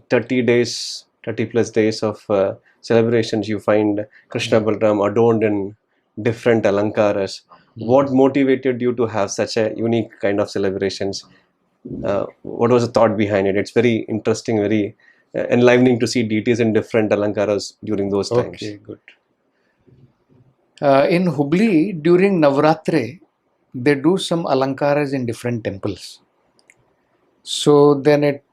30 plus days of celebrations. You find Krishna Balram adorned in different alankaras. What motivated you to have such a unique kind of celebrations? What was the thought behind it? It's very interesting, very enlivening to see deities in different alankaras during those times. Okay, good. In Hubli, during Navratri, they do some alankaras in different temples. So then it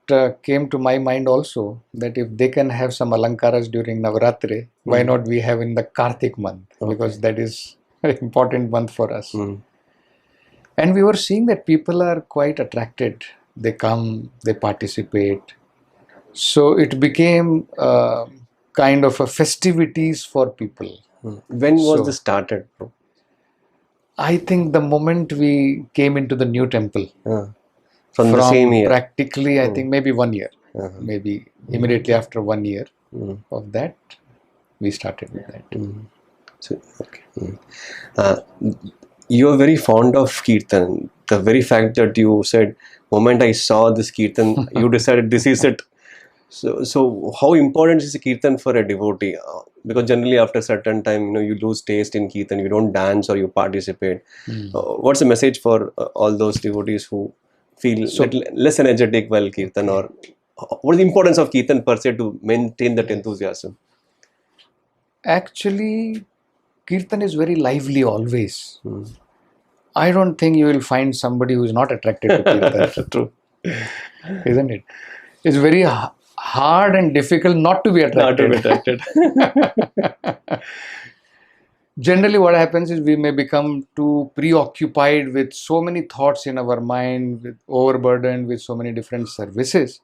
came to my mind also that if they can have some alankaras during Navratri, why not we have in the Kartik month? Okay. Because that is an important month for us. And we were seeing that people are quite attracted. They come, they participate. So it became kind of a festivities for people. When was this started, bro? I think the moment we came into the new temple, from the same year, practically, I think maybe 1 year, maybe immediately after 1 year of that, we started with that. So, okay. You are very fond of Kirtan. The very fact that you said, moment I saw this Kirtan, you decided this is it. So how important is Kirtan for a devotee? Because generally after a certain time, you lose taste in Kirtan, you don't dance or you participate. What's the message for all those devotees who feel little less energetic while Kirtan, or what is the importance of Kirtan per se to maintain that enthusiasm? Actually, Kirtan is very lively always. I don't think you will find somebody who is not attracted to Kirtan. True. Isn't it? It's very hard and difficult not to be attracted. Generally, what happens is we may become too preoccupied with so many thoughts in our mind, with overburdened with so many different services.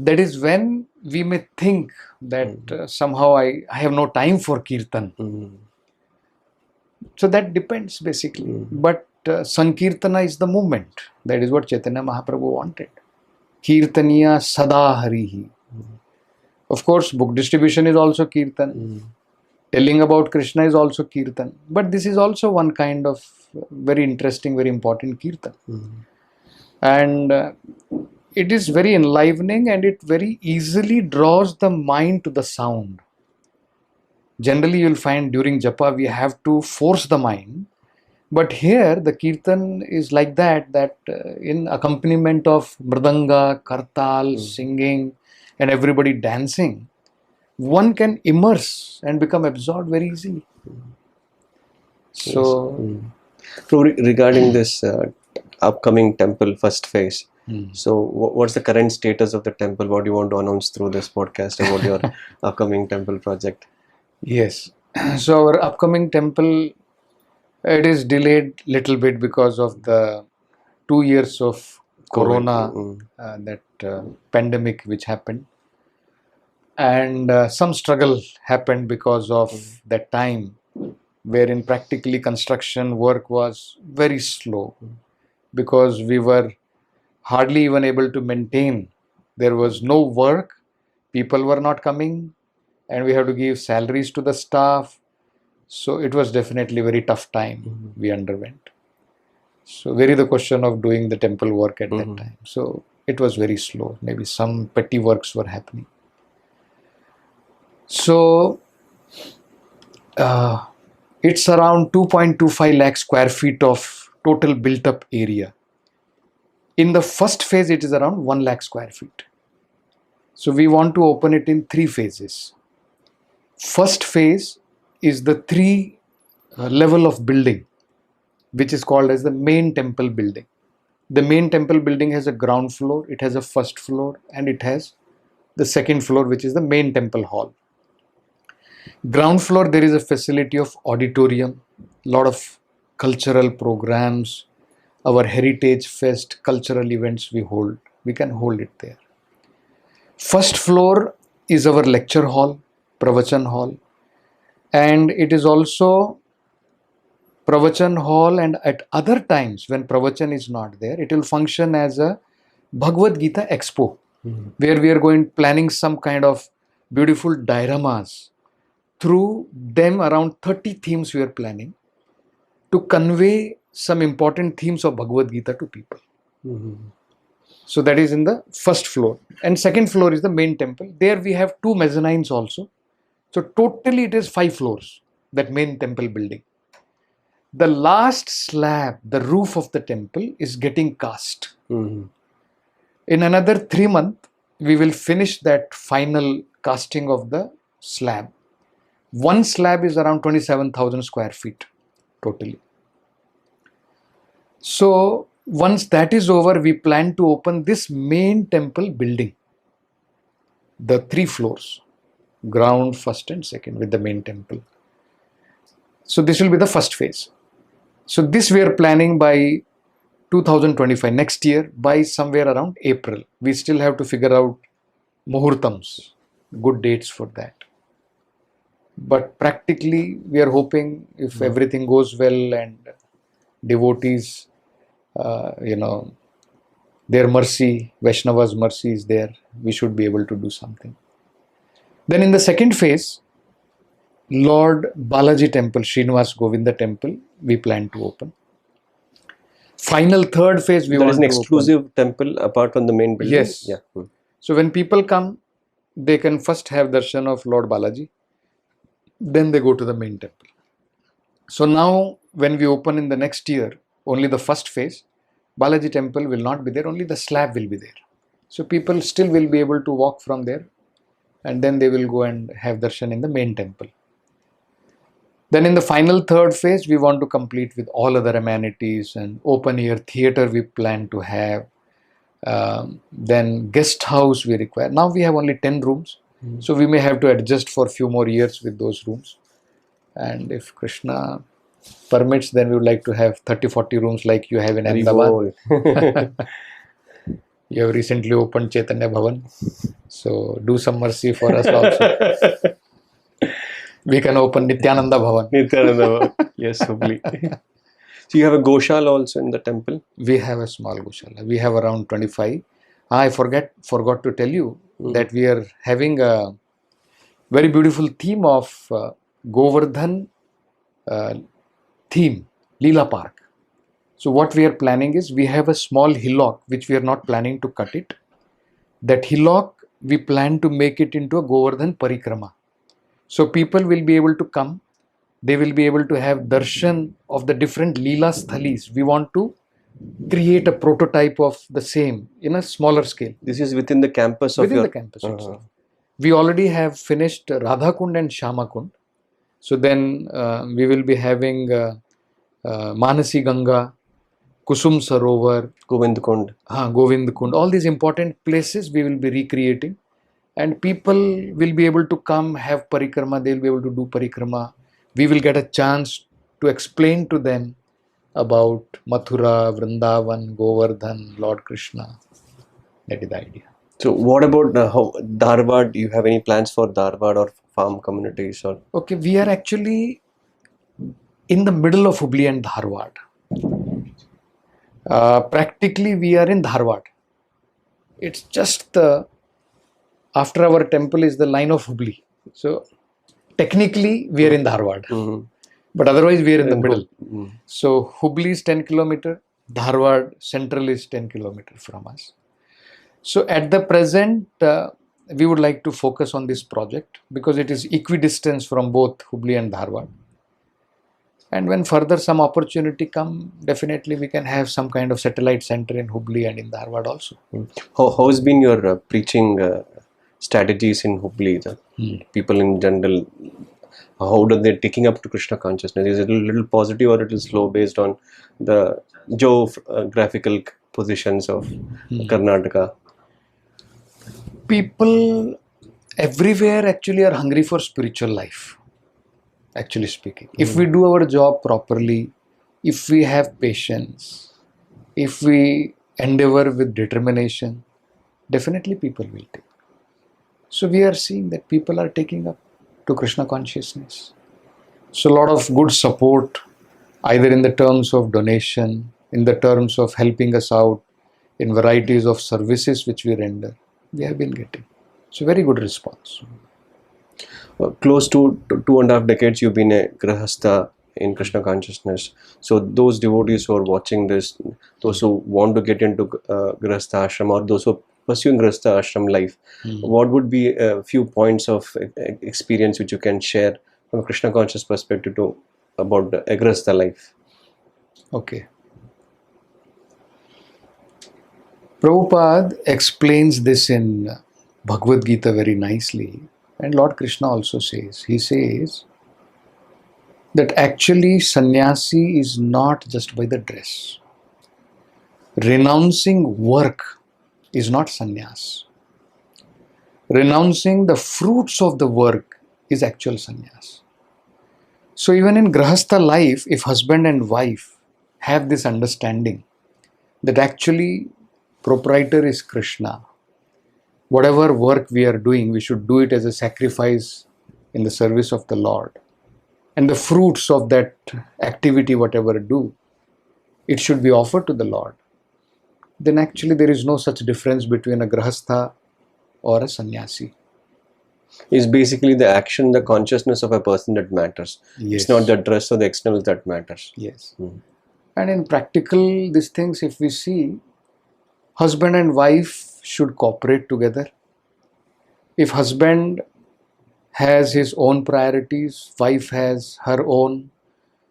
That is when we may think that somehow I have no time for Kirtan. So that depends basically. But Sankirtana is the movement. That is what Chaitanya Mahaprabhu wanted. Kirtaniya sada harihi. Of course, book distribution is also Kirtan. Telling about Krishna is also Kirtan. But this is also one kind of very interesting, very important Kirtan. And it is very enlivening and it very easily draws the mind to the sound. Generally, you will find during Japa, we have to force the mind. But here, the Kirtan is like that in accompaniment of mridanga, kartal, singing, and everybody dancing, one can immerse and become absorbed very easily. So, regarding this upcoming temple first phase, so what's the current status of the temple? What do you want to announce through this podcast about your upcoming temple project? Yes. So our upcoming temple, it is delayed little bit because of the 2 years of Corona, that pandemic which happened. And some struggle happened because of that time, wherein practically construction work was very slow because we were hardly even able to maintain. There was no work, people were not coming, and we had to give salaries to the staff. So it was definitely a very tough time we underwent. So very the question of doing the temple work at that time. So it was very slow. Maybe some petty works were happening. So It's around 2.25 lakh square feet of total built up area. In the first phase, it is around 1 lakh square feet. So we want to open it in 3 phases. First phase is the 3 level of building, which is called as the main temple building. The main temple building has a ground floor, it has a first floor, and it has the second floor, which is the main temple hall. Ground floor, there is a facility of auditorium, lot of cultural programs, our heritage fest, cultural events we can hold it there. First floor is our lecture hall, pravachan hall, and it is also pravachan hall, and at other times when pravachan is not there, it will function as a Bhagavad Gita expo, where we are planning some kind of beautiful dioramas. Through them, around 30 themes we are planning to convey some important themes of Bhagavad Gita to people. So that is in the first floor. And second floor is the main temple. There we have 2 mezzanines also. So totally it is 5 floors, that main temple building. The last slab, the roof of the temple, is getting cast. In another 3 months, we will finish that final casting of the slab. One slab is around 27,000 square feet totally. So once that is over, we plan to open this main temple building, the 3 floors, ground, first and second, with the main temple. So this will be the first phase. So this we are planning by 2025, next year, by somewhere around April. We still have to figure out muhurtams, good dates for that. But practically, we are hoping, if everything goes well and devotees, their mercy, Vaishnava's mercy is there, we should be able to do something. Then in the second phase, Lord Balaji Temple, Srinivas Govinda Temple, we plan to open. Final third phase, we There want is an to exclusive open. temple apart from the main building? Yes. Yeah. So when people come, they can first have darshan of Lord Balaji, then they go to the main temple. So now when we open in the next year, only the first phase, Balaji temple will not be there, only the slab will be there. So people still will be able to walk from there, and then they will go and have darshan in the main temple. Then in the final third phase, we want to complete with all other amenities, and open air theatre we plan to have. Then guest house we require. Now we have only 10 rooms. So we may have to adjust for a few more years with those rooms. And if Krishna permits, then we would like to have 30-40 rooms like you have in Ahmedabad. You have recently opened Chaitanya Bhavan. So do some mercy for us also. We can open Nityananda Bhavan. Nityananda Bhavan. Yes, Hubli. So you have a Goshala also in the temple? We have a small Goshala. We have around 25. I forgot to tell you that we are having a very beautiful theme of Govardhan theme, Leela Park. So what we are planning is, we have a small hillock which we are not planning to cut it. That hillock we plan to make it into a Govardhan Parikrama. So people will be able to come, they will be able to have darshan of the different Leela Sthalis. We want to create a prototype of the same in a smaller scale. This is within the campus of the campus itself. We already have finished Radha Kund and Shama Kund. So then we will be having Manasi Ganga, Kusum Sarovar, Govind Kund. Govind Kund. All these important places we will be recreating, and people will be able to come, have parikrama, they will be able to do parikrama. We will get a chance to explain to them about Mathura, Vrindavan, Govardhan, Lord Krishna. That is the idea. So what about Dharwad? Do you have any plans for Dharwad or farm communities? Or Okay, we are actually in the middle of Hubli and Dharwad. Practically we are in Dharwad. It's just after our temple is the line of Hubli. So technically we are in Dharwad. But otherwise we are in the middle. So Hubli is 10 km, Dharwad central is 10 km from us. So at the present, we would like to focus on this project because it is equidistance from both Hubli and Dharwad. And when further some opportunity come, definitely we can have some kind of satellite center in Hubli and in Dharwad also. How has been your preaching strategies in Hubli? People in general, how are they taking up to Krishna consciousness? Is it a little positive or it is slow based on the geographical positions of Karnataka? People everywhere actually are hungry for spiritual life, actually speaking. If we do our job properly, if we have patience, if we endeavor with determination, definitely people will take. So we are seeing that people are taking up to Krishna consciousness. So a lot of good support, either in the terms of donation, in the terms of helping us out in varieties of services which we render, we have been getting. So very good response. Close to 2.5 decades you've been a grahastha in Krishna consciousness. So those devotees who are watching this, those who want to get into grahastha ashram or those who are pursuing grahastha ashram life, what would be a few points of experience which you can share from a Krishna conscious perspective to about the grahastha life? Okay. Prabhupada explains this in Bhagavad Gita very nicely, and Lord Krishna also says, he says that actually sannyasi is not just by the dress. Renouncing work is not sannyas. Renouncing the fruits of the work is actual sannyas. So even in grahastha life, if husband and wife have this understanding that actually proprietor is Krishna, whatever work we are doing, we should do it as a sacrifice in the service of the Lord. And the fruits of that activity, whatever do, it should be offered to the Lord. Then actually there is no such difference between a grahastha or a sannyasi. It's basically the action, the consciousness of a person that matters. Yes. It's not the dress or the external that matters. Yes. And in practical these things, if we see, husband and wife should cooperate together. If husband has his own priorities, wife has her own.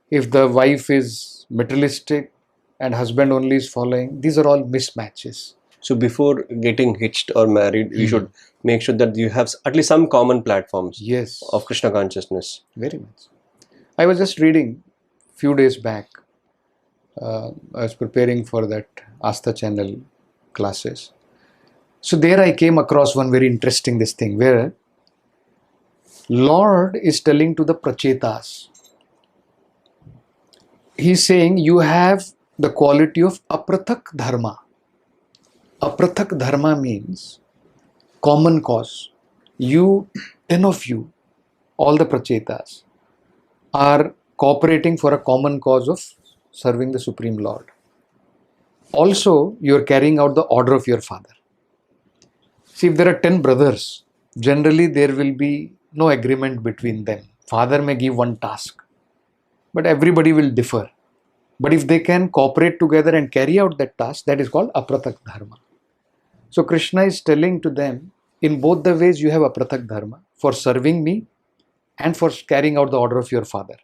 If the wife is materialistic and husband only is following, these are all mismatches. So before getting hitched or married, you should make sure that you have at least some common platforms Yes. of Krishna consciousness. Very much. I was just reading a few days back. I was preparing for that Aastha Channel classes. So there I came across one very interesting this thing where Lord is telling to the prachetas. He's saying you have the quality of aprathak dharma. Aprathak dharma means common cause. You, 10 of you, all the prachetas, are cooperating for a common cause of serving the Supreme Lord. Also, you are carrying out the order of your father. See, if there are 10 brothers, generally there will be no agreement between them. Father may give one task, but everybody will differ. But if they can cooperate together and carry out that task, that is called aprathak dharma. So Krishna is telling to them, in both the ways you have aprathak dharma, for serving me and for carrying out the order of your father.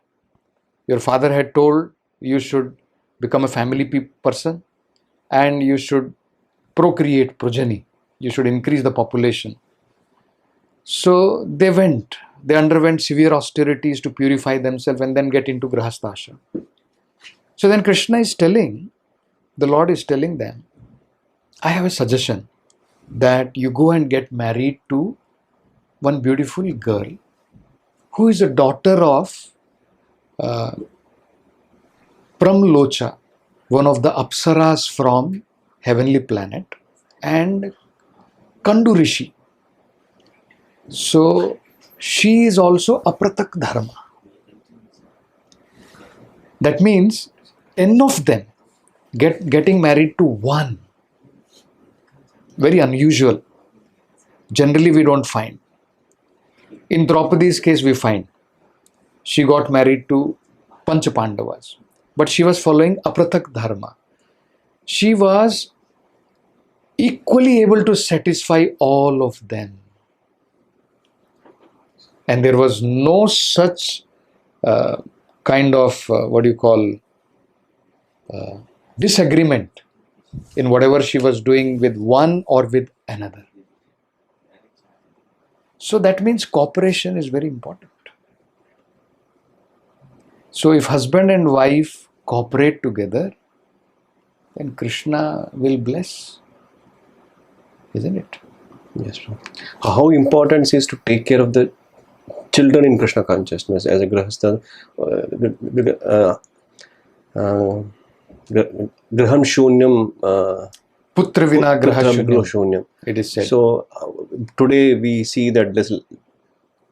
Your father had told you should become a family person and you should procreate progeny. You should increase the population. So they underwent severe austerities to purify themselves and then get into grahastha ashram. So then Krishna is telling, the Lord is telling them, I have a suggestion that you go and get married to one beautiful girl who is a daughter of Locha, one of the apsaras from heavenly planet, and Kandu Rishi. So she is also aprathak dharma. That means 10 of them getting married to one. Very unusual. Generally we don't find. In Draupadi's case we find. She got married to Pancha Pandavas. But she was following aprathak dharma. She was equally able to satisfy all of them. And there was no such kind of, disagreement in whatever she was doing with one or with another. So that means cooperation is very important. So if husband and wife cooperate together, then Krishna will bless, isn't it? Yes, sir. How important is to take care of the children in Krishna consciousness as a grahastha? Graham shunyam. Putra vina graha Putra shunyam, shunyam. it is said. So today we see that there's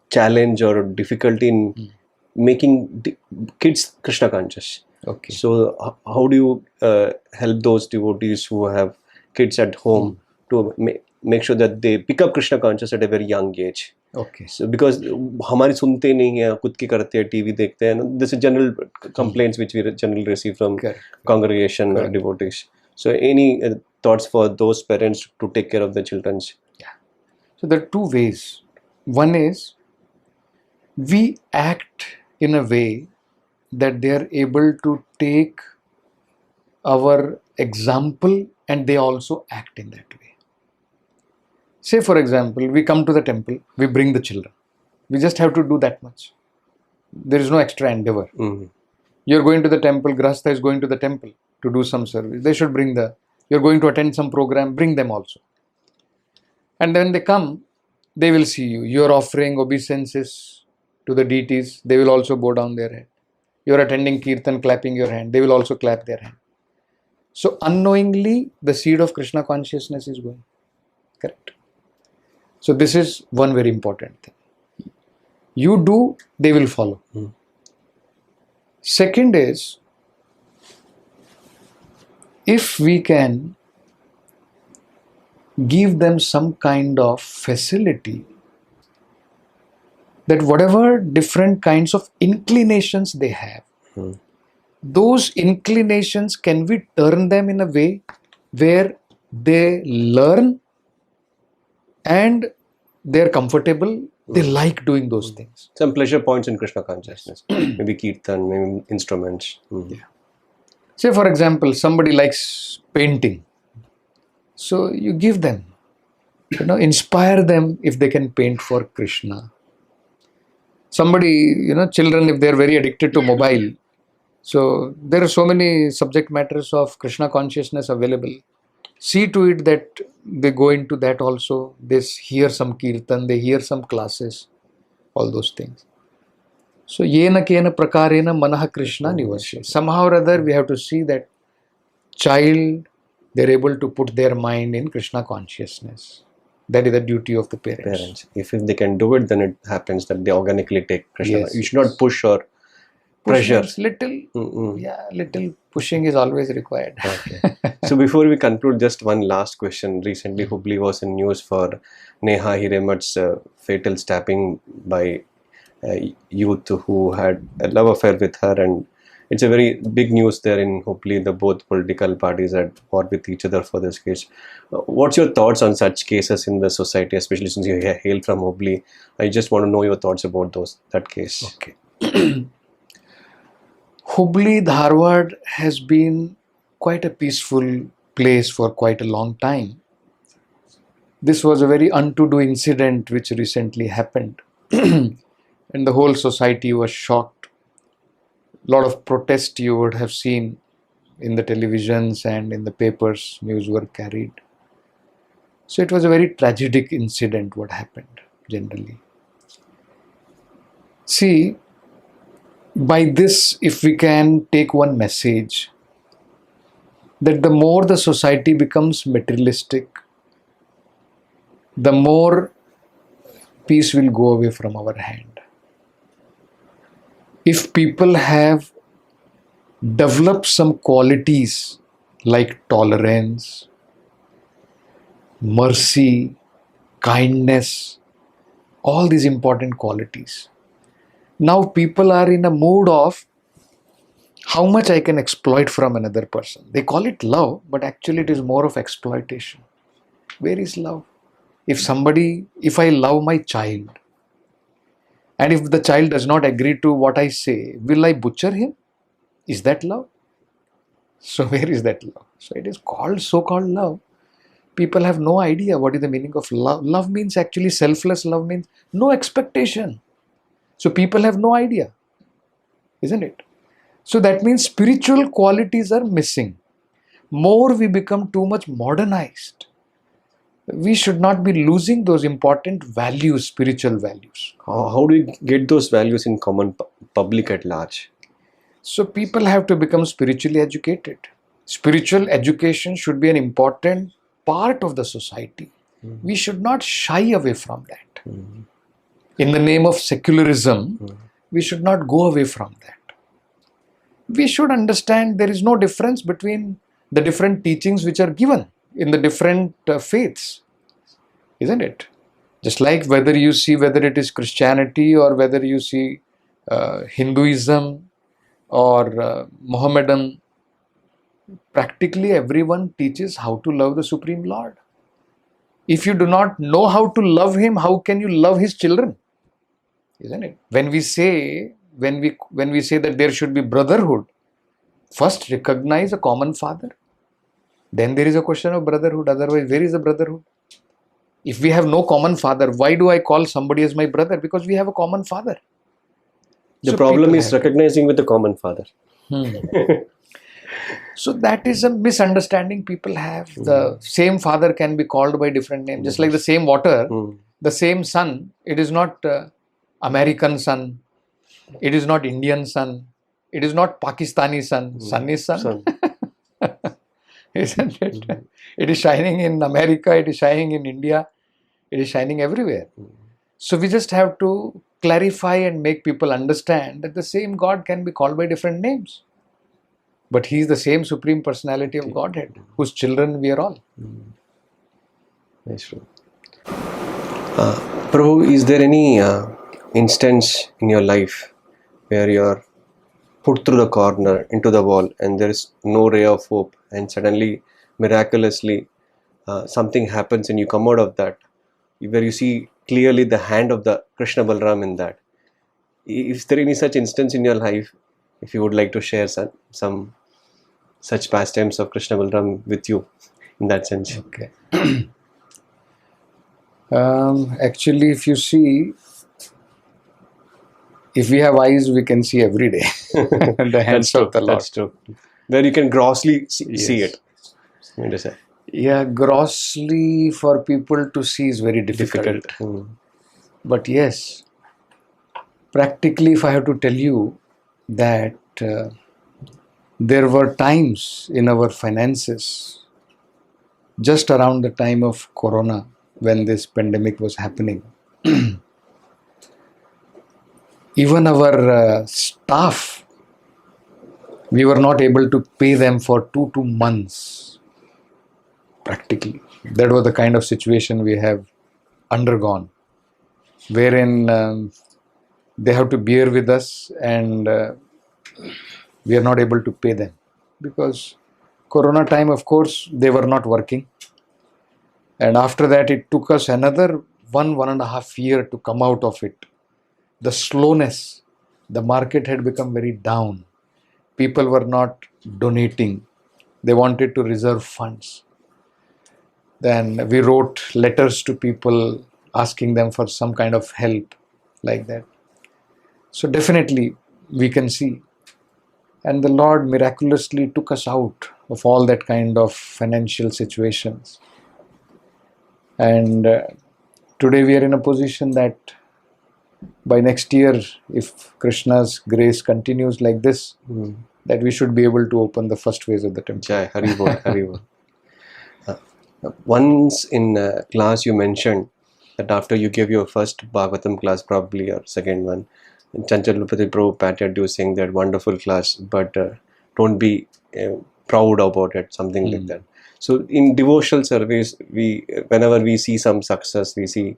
challenge or difficulty in making kids Krishna conscious. Okay. So how do you help those devotees who have kids at home to make sure that they pick up Krishna conscious at a very young age? Okay. So because हमारी सुनते नहीं हैं, खुद की करते हैं, TV देखते हैं. This is general complaints which we generally receive from congregation or devotees. So any thoughts for those parents to take care of their children? Yeah. So there are two ways. One is we act in a way that they are able to take our example and they also act in that way. Say for example, we come to the temple, we bring the children. We just have to do that much. There is no extra endeavor. You're going to the temple, Grahastha is going to the temple to do some service. They should bring you're going to attend some program, bring them also. And then they come, they will see you. You're offering obeisances to the deities, they will also bow down their head. You're attending kirtan, clapping your hand, they will also clap their hand. So unknowingly, the seed of Krishna consciousness is going. Correct. So this is one very important thing. You do, they will follow. Second is, if we can give them some kind of facility that whatever different kinds of inclinations they have, those inclinations, can we turn them in a way where they learn and they're comfortable, they like doing those things. Some pleasure points in Krishna consciousness. Maybe kirtan, maybe instruments. Yeah. Say for example, somebody likes painting. So you give them, inspire them if they can paint for Krishna. Somebody, children, if they're very addicted to mobile, so there are so many subject matters of Krishna consciousness available. See to it that they go into that also. They hear some kirtan, they hear some classes, all those things. So, yena kena prakarena manaha Krishna nivasya. Somehow or other, we have to see that child, they're able to put their mind in Krishna consciousness. That is the duty of the parents. If they can do it, then it happens that they organically take Krishna. Yes, you should not push or pressure. Little pushing is always required. Okay. So before we conclude, just one last question. Recently, Hubli was in news for Neha Hiremat's fatal stabbing by youth who had a love affair with her, and it's a very big news there in Hubli. The both political parties had fought with each other for this case. What's your thoughts on such cases in the society, especially since you hail from Hubli? I just want to know your thoughts about that case. Okay. Hubli-Dharwad has been quite a peaceful place for quite a long time. This was a very unto-do incident which recently happened and the whole society was shocked. A lot of protest you would have seen in the televisions and in the papers, news were carried. So it was a very tragic incident what happened generally. See, by this, if we can take one message, that the more the society becomes materialistic, the more peace will go away from our hand. If people have developed some qualities like tolerance, mercy, kindness, all these important qualities, now people are in a mood of how much I can exploit from another person. They call it love, but actually it is more of exploitation. Where is love? If I love my child, And if the child does not agree to what I say, will I butcher him? Is that love? So where is that love? So it is called so-called love. People have no idea what is the meaning of love. Love means actually selfless. Love means no expectation. So people have no idea, isn't it? So that means spiritual qualities are missing. More we become too much modernized. We should not be losing those important values, spiritual values. How do you get those values in common public at large? So people have to become spiritually educated. Spiritual education should be an important part of the society. We should not shy away from that. In the name of secularism, we should not go away from that. We should understand there is no difference between the different teachings which are given in the different faiths, isn't it? Just like whether it is Christianity or whether you see Hinduism or Mohammedan, practically everyone teaches how to love the Supreme Lord. If you do not know how to love Him, how can you love His children? Isn't it? When we say that there should be brotherhood, first recognize a common father. Then there is a question of brotherhood. Otherwise, where is the brotherhood? If we have no common father, why do I call somebody as my brother? Because we have a common father. The problem is recognizing with the common father. So that is a misunderstanding people have. The same father can be called by different names. Just like the same water, the same sun, it is not American sun, it is not Indian sun, it is not Pakistani sun. Sun is sun. Isn't it? It is shining in America, it is shining in India, it is shining everywhere. So we just have to clarify and make people understand that the same God can be called by different names. But He is the same Supreme Personality of Godhead, whose children we are all. That's true. Prabhu, is there any instance in your life where you are put through the corner into the wall and there is no ray of hope, and suddenly, miraculously, something happens and you come out of that, where you see clearly the hand of the Krishna Balram in that? Is there any such instance in your life, if you would like to share some such pastimes of Krishna Balram with you in that sense? Okay. Actually, if you see, if we have eyes, we can see every day the hands of the Lord. That's true. Where you can grossly see it. Yeah, grossly for people to see is very difficult. But yes, practically, if I have to tell you that there were times in our finances, just around the time of Corona, when this pandemic was happening, even our staff, we were not able to pay them for 2 months. Practically, that was the kind of situation we have undergone, wherein they have to bear with us and we are not able to pay them. Because Corona time, of course, they were not working. And after that, it took us another 1.5 years to come out of it. The slowness, the market had become very down. People were not donating. They wanted to reserve funds. Then we wrote letters to people asking them for some kind of help like that. So definitely we can see. And the Lord miraculously took us out of all that kind of financial situations. And today we are in a position that by next year, if Krishna's grace continues like this, that we should be able to open the first phase of the temple. Jai, Haribol, Haribol. Once in class you mentioned that after you gave your first Bhagavatam class, probably or second one, Chanchalupati Prabhu patted you saying that wonderful class, but don't be proud about it, something like that. So in devotional service, whenever we see some success, we see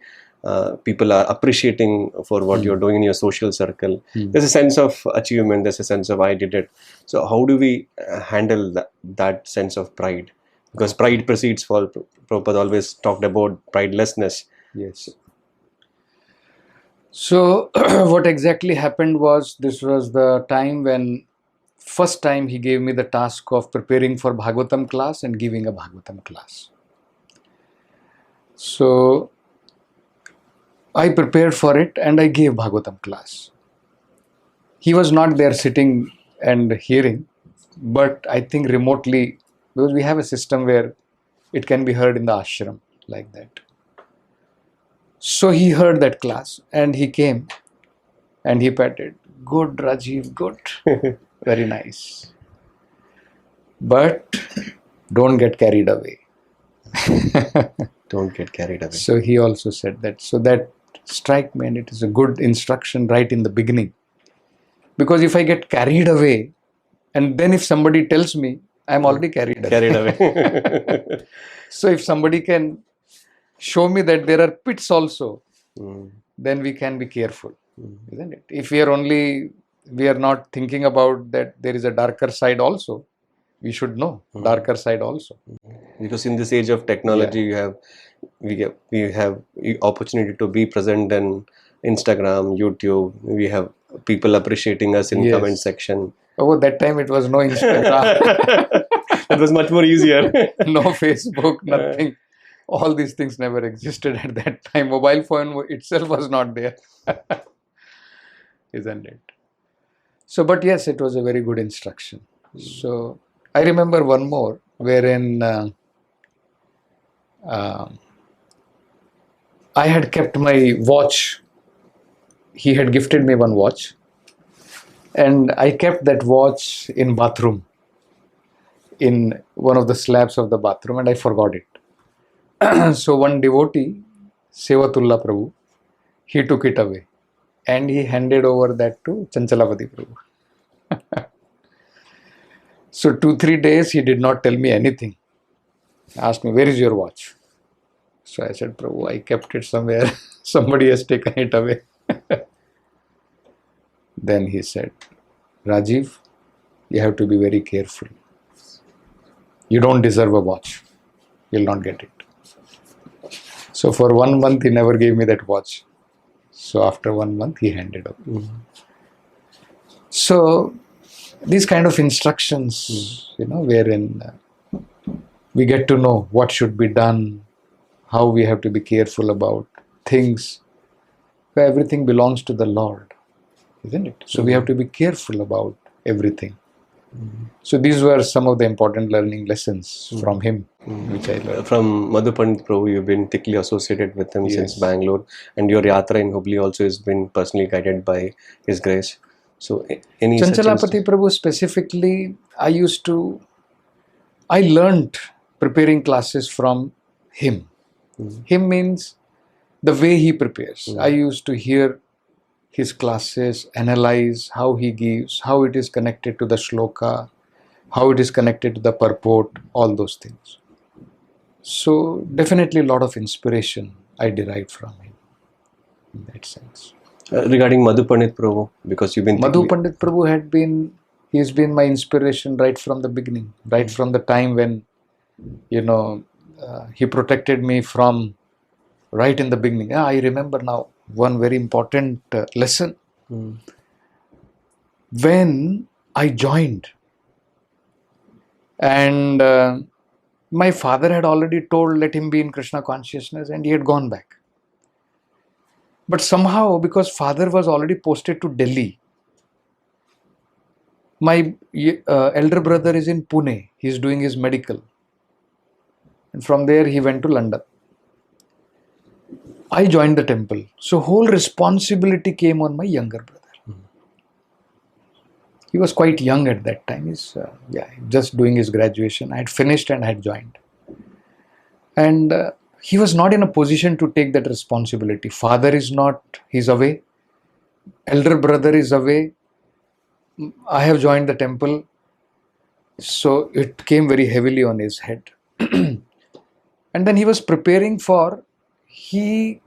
people are appreciating for what you're doing in your social circle. There's a sense of achievement, there's a sense of I did it. So how do we handle that sense of pride? Because pride precedes fall. Prabhupada always talked about pridelessness. Yes. So what exactly happened was, this was the time when first time he gave me the task of preparing for Bhagavatam class and giving a Bhagavatam class. So I prepared for it and I gave Bhagavatam class. He was not there sitting and hearing, but I think remotely, because we have a system where it can be heard in the ashram like that. So he heard that class and he came and he patted. Good, Rajiv, good. Very nice. But don't get carried away. Don't get carried away. So he also said that. So that struck me, and it is a good instruction right in the beginning. Because if I get carried away, and then if somebody tells me, I'm already carried away. Carried away. So if somebody can show me that there are pits also, then we can be careful, isn't it? If we are not thinking about that there is a darker side also, we should know darker side also. Because in this age of technology, we have opportunity to be present in Instagram, YouTube. We have people appreciating us in comment section. Oh, that time it was no Instagram. It was much more easier. No Facebook, nothing. All these things never existed at that time. Mobile phone itself was not there. Isn't it? So, but yes, it was a very good instruction. So, I remember one more wherein I had kept my watch. He had gifted me one watch. And I kept that watch in bathroom, in one of the slabs of the bathroom, and I forgot it. So one devotee, Sevatullah Prabhu, he took it away and he handed over that to Chanchalapati Prabhu. So 2-3 days he did not tell me anything. He asked me, where is your watch? So I said, Prabhu, I kept it somewhere. Somebody has taken it away. Then he said, Rajiv, you have to be very careful. You don't deserve a watch. You'll not get it. So for 1 month, he never gave me that watch. So after 1 month, he handed over. So these kind of instructions, wherein we get to know what should be done, how we have to be careful about things. Everything belongs to the Lord, isn't it? So we have to be careful about everything. So these were some of the important learning lessons from him, which I learned. From Madhu Pandit Prabhu, you've been thickly associated with him since Bangalore, and your yatra in Hubli also has been personally guided by His Grace. So any Chanchalapati Prabhu specifically, I learned preparing classes from him. Him means the way he prepares. I used to hear his classes, analyze how he gives, how it is connected to the shloka, how it is connected to the purport, all those things. So definitely a lot of inspiration I derived from him in that sense. Regarding Madhu Pandit Prabhu, because you've been Madhu Pandit Prabhu he's been my inspiration right from the beginning, right from the time when, he protected me from right in the beginning. I remember now one very important lesson. When I joined, and my father had already told, let him be in Krishna consciousness, and he had gone back. But somehow, because father was already posted to Delhi, my elder brother is in Pune. He's doing his medical. And from there, he went to London. I joined the temple. So whole responsibility came on my younger brother. He was quite young at that time. He's just doing his graduation. I had finished and I had joined. And he was not in a position to take that responsibility. Father is not, he's away. Elder brother is away. I have joined the temple. So it came very heavily on his head. And then he was preparing for, he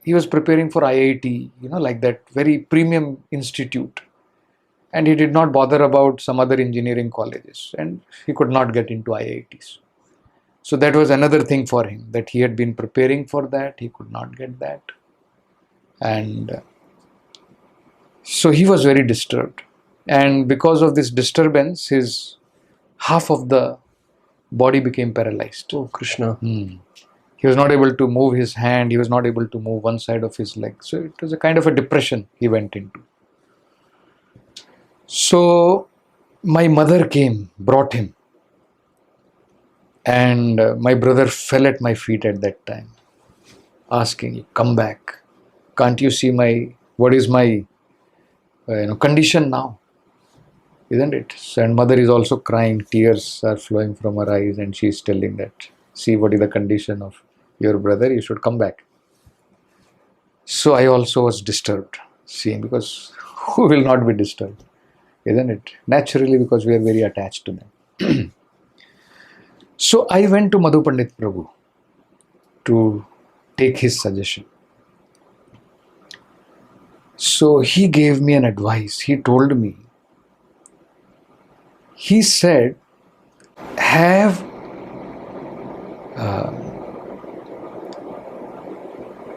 was preparing for IIT, like that very premium institute. And he did not bother about some other engineering colleges. And he could not get into IITs. So that was another thing for him, that he had been preparing for that. He could not get that. And So he was very disturbed. And because of this disturbance, his half of the body became paralyzed. Oh, Krishna. He was not able to move his hand. He was not able to move one side of his leg. So it was a kind of a depression he went into. So my mother came, brought him. And my brother fell at my feet at that time, asking, come back. Can't you see what is my condition now? Isn't it? So, and mother is also crying. Tears are flowing from her eyes, and she is telling that, see what is the condition of your brother. You should come back. So I also was disturbed seeing, because who will not be disturbed? Isn't it? Naturally, because we are very attached to them. So I went to Madhu Pandit Prabhu to take his suggestion. So he gave me an advice. He told me, he said, have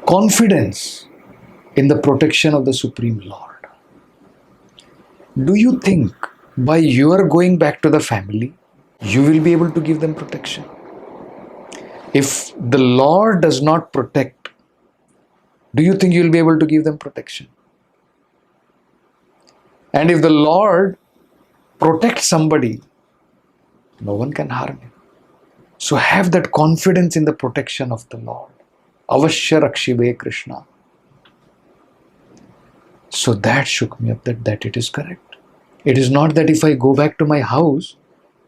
confidence in the protection of the Supreme Lord. Do you think by your going back to the family, you will be able to give them protection? If the Lord does not protect, do you think you will be able to give them protection? And if the Lord protects somebody, no one can harm him. So have that confidence in the protection of the Lord. Avashya Rakshibe Krishna. So that shook me up that it is correct. It is not that if I go back to my house,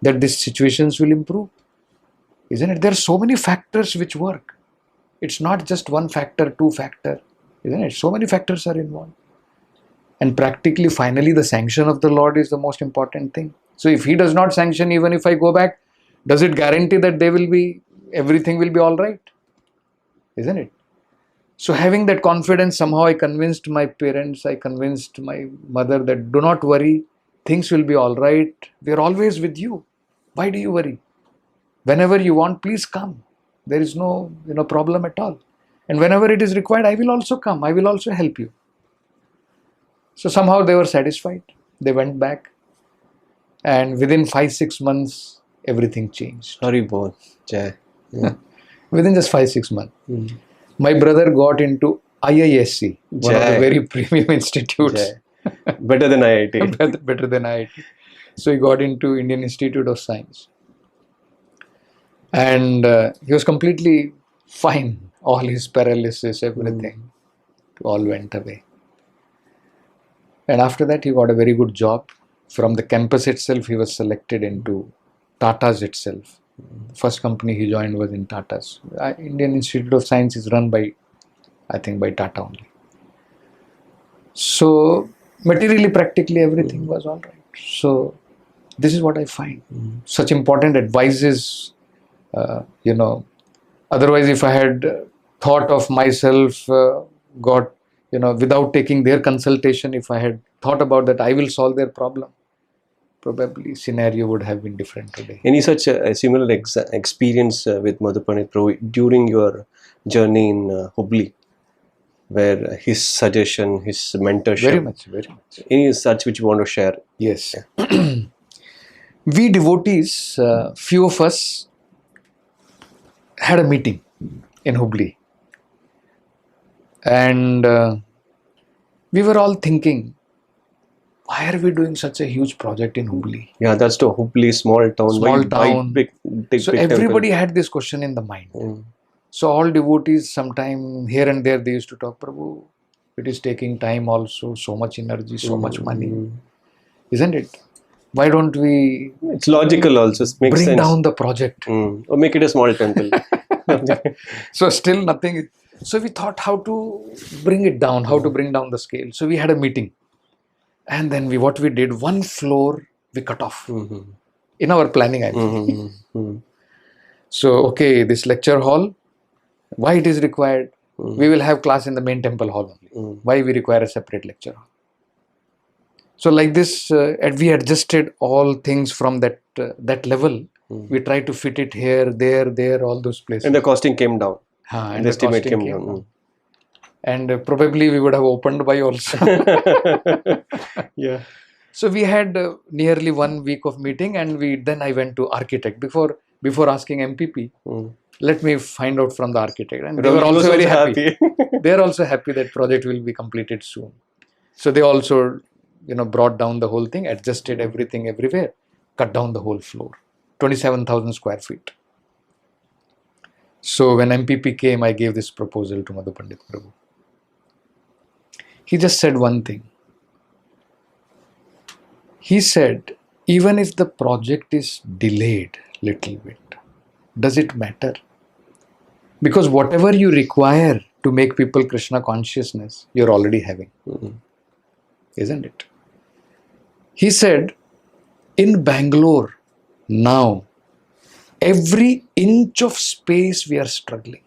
that these situations will improve. Isn't it? There are so many factors which work. It's not just one factor, two factor. Isn't it? So many factors are involved. And practically, finally, the sanction of the Lord is the most important thing. So if he does not sanction, even if I go back, does it guarantee that everything will be all right? Isn't it? So having that confidence, somehow I convinced my parents, I convinced my mother that do not worry, things will be all right. We are always with you. Why do you worry? Whenever you want, please come. There is no problem at all. And whenever it is required, I will also come. I will also help you. So somehow they were satisfied. They went back. And within 5-6 months, everything changed. Haribol. Jai. Yeah. Within just 5-6 months. My brother got into IISc, one of the very premium institutes. Better than IIT. Better than IIT. So he got into Indian Institute of Science. And he was completely fine. All his paralysis, everything, all went away. And after that, he got a very good job. From the campus itself, he was selected into Tata's itself. First company he joined was in Tata's. Indian Institute of Science is run by Tata only. So materially, practically everything was all right. So this is what I find. Such important advices, otherwise if I had thought of myself, without taking their consultation, if I had thought about that, I will solve their problem, probably scenario would have been different today. Any such similar experience with Madhu Pandit Prabhu during your journey in Hubli, where his suggestion, his mentorship? Very much. Any such which you want to share? Yes. We devotees, few of us had a meeting in Hubli. And we were all thinking, why are we doing such a huge project in Hubli? Yeah, that's the Hubli, small town. Big so everybody had this question in the mind. So all devotees, sometime here and there, they used to talk, Prabhu, it is taking time also, so much energy, so much money. Isn't it? Why don't we... It's logical also. It makes bring sense. Down the project. Or make it a small temple. So still nothing. So we thought how to bring it down, how to bring down the scale. So we had a meeting. And then what we did, one floor we cut off. In our planning, I mean. So, okay, this lecture hall, why it is required? We will have class in the main temple hall only. Why we require a separate lecture hall? So like this, we adjusted all things from that level. We tried to fit it here, there, all those places. And the costing came down. And the estimate came down. And probably we would have opened by also. Yeah. So we had nearly 1 week of meeting, and then I went to architect before asking MPP. Let me find out from the architect, and they were also very happy. They are also happy that project will be completed soon. So they also, brought down the whole thing, adjusted everything everywhere, cut down the whole floor, 27,000 square feet. So when MPP came, I gave this proposal to Madhu Pandit Prabhu. He just said one thing. He said, even if the project is delayed little bit, does it matter? Because whatever you require to make people Krishna consciousness, you're already having. Isn't it? He said, in Bangalore now, every inch of space we are struggling.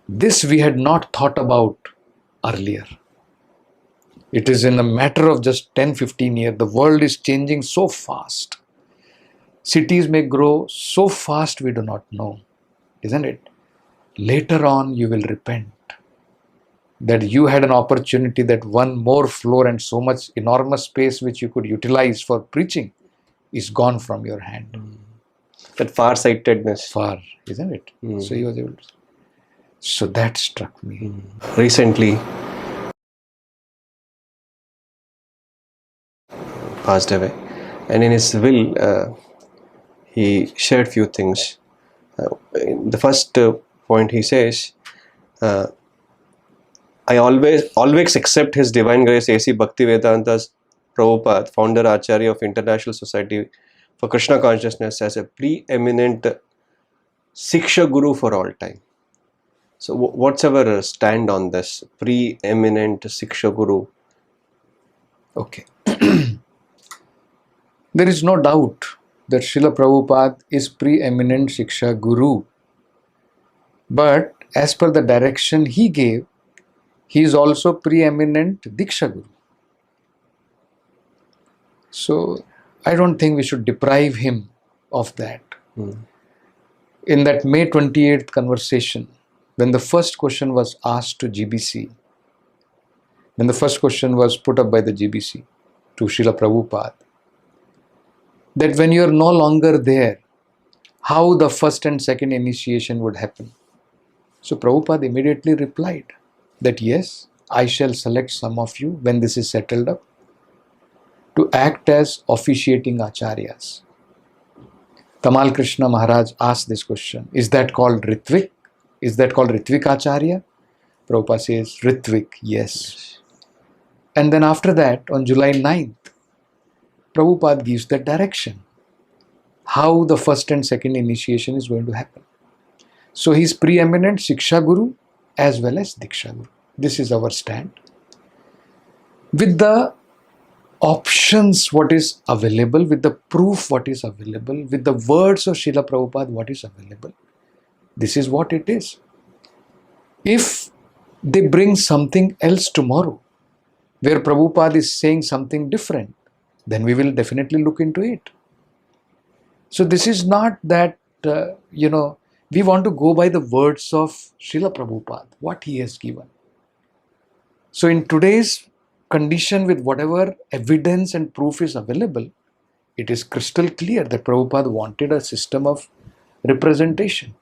This we had not thought about earlier. It is in a matter of just 10-15 years. The world is changing so fast. Cities may grow so fast we do not know. Isn't it? Later on you will repent that you had an opportunity, that one more floor and so much enormous space which you could utilize for preaching is gone from your hand. That far-sightedness. Far, isn't it? So he was able to. So that struck me. Recently passed away, and in his will he shared few things. In the first point he says, I always accept His Divine Grace A.C. Bhaktivedanta Prabhupada, founder Acharya of International Society for Krishna Consciousness, as a preeminent Siksha Guru for all time. So what's our stand on this preeminent Siksha Guru? Okay. There is no doubt that Srila Prabhupada is preeminent Siksha Guru. But as per the direction he gave, he is also preeminent Diksha Guru. So I don't think we should deprive him of that. In that May 28th conversation, when the first question was asked to GBC, when the first question was put up by the GBC to Srila Prabhupada, that when you are no longer there, how the first and second initiation would happen. So Prabhupada immediately replied that yes, I shall select some of you when this is settled up to act as officiating acharyas. Tamal Krishna Maharaj asked this question, is that called Ritvik? Is that called Ritvik Acharya? Prabhupada says, Ritvik, yes. And then after that, on July 9th, Prabhupada gives the direction, how the first and second initiation is going to happen. So he is preeminent Siksha Guru as well as Diksha Guru. This is our stand. With the options what is available, with the proof what is available, with the words of Srila Prabhupada what is available, this is what it is. If they bring something else tomorrow, where Prabhupada is saying something different, then we will definitely look into it. So this is not that, we want to go by the words of Srila Prabhupada, what he has given. So in today's condition, with whatever evidence and proof is available, it is crystal clear that Prabhupada wanted a system of representation,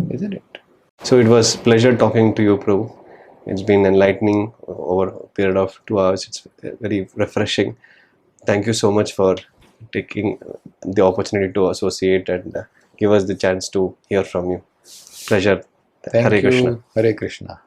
isn't it? So it was pleasure talking to you, Prabhu. It's been enlightening over a period of 2 hours. It's very refreshing. Thank you so much for taking the opportunity to associate and give us the chance to hear from you. Pleasure. Thank Hare you. Krishna. Hare Krishna.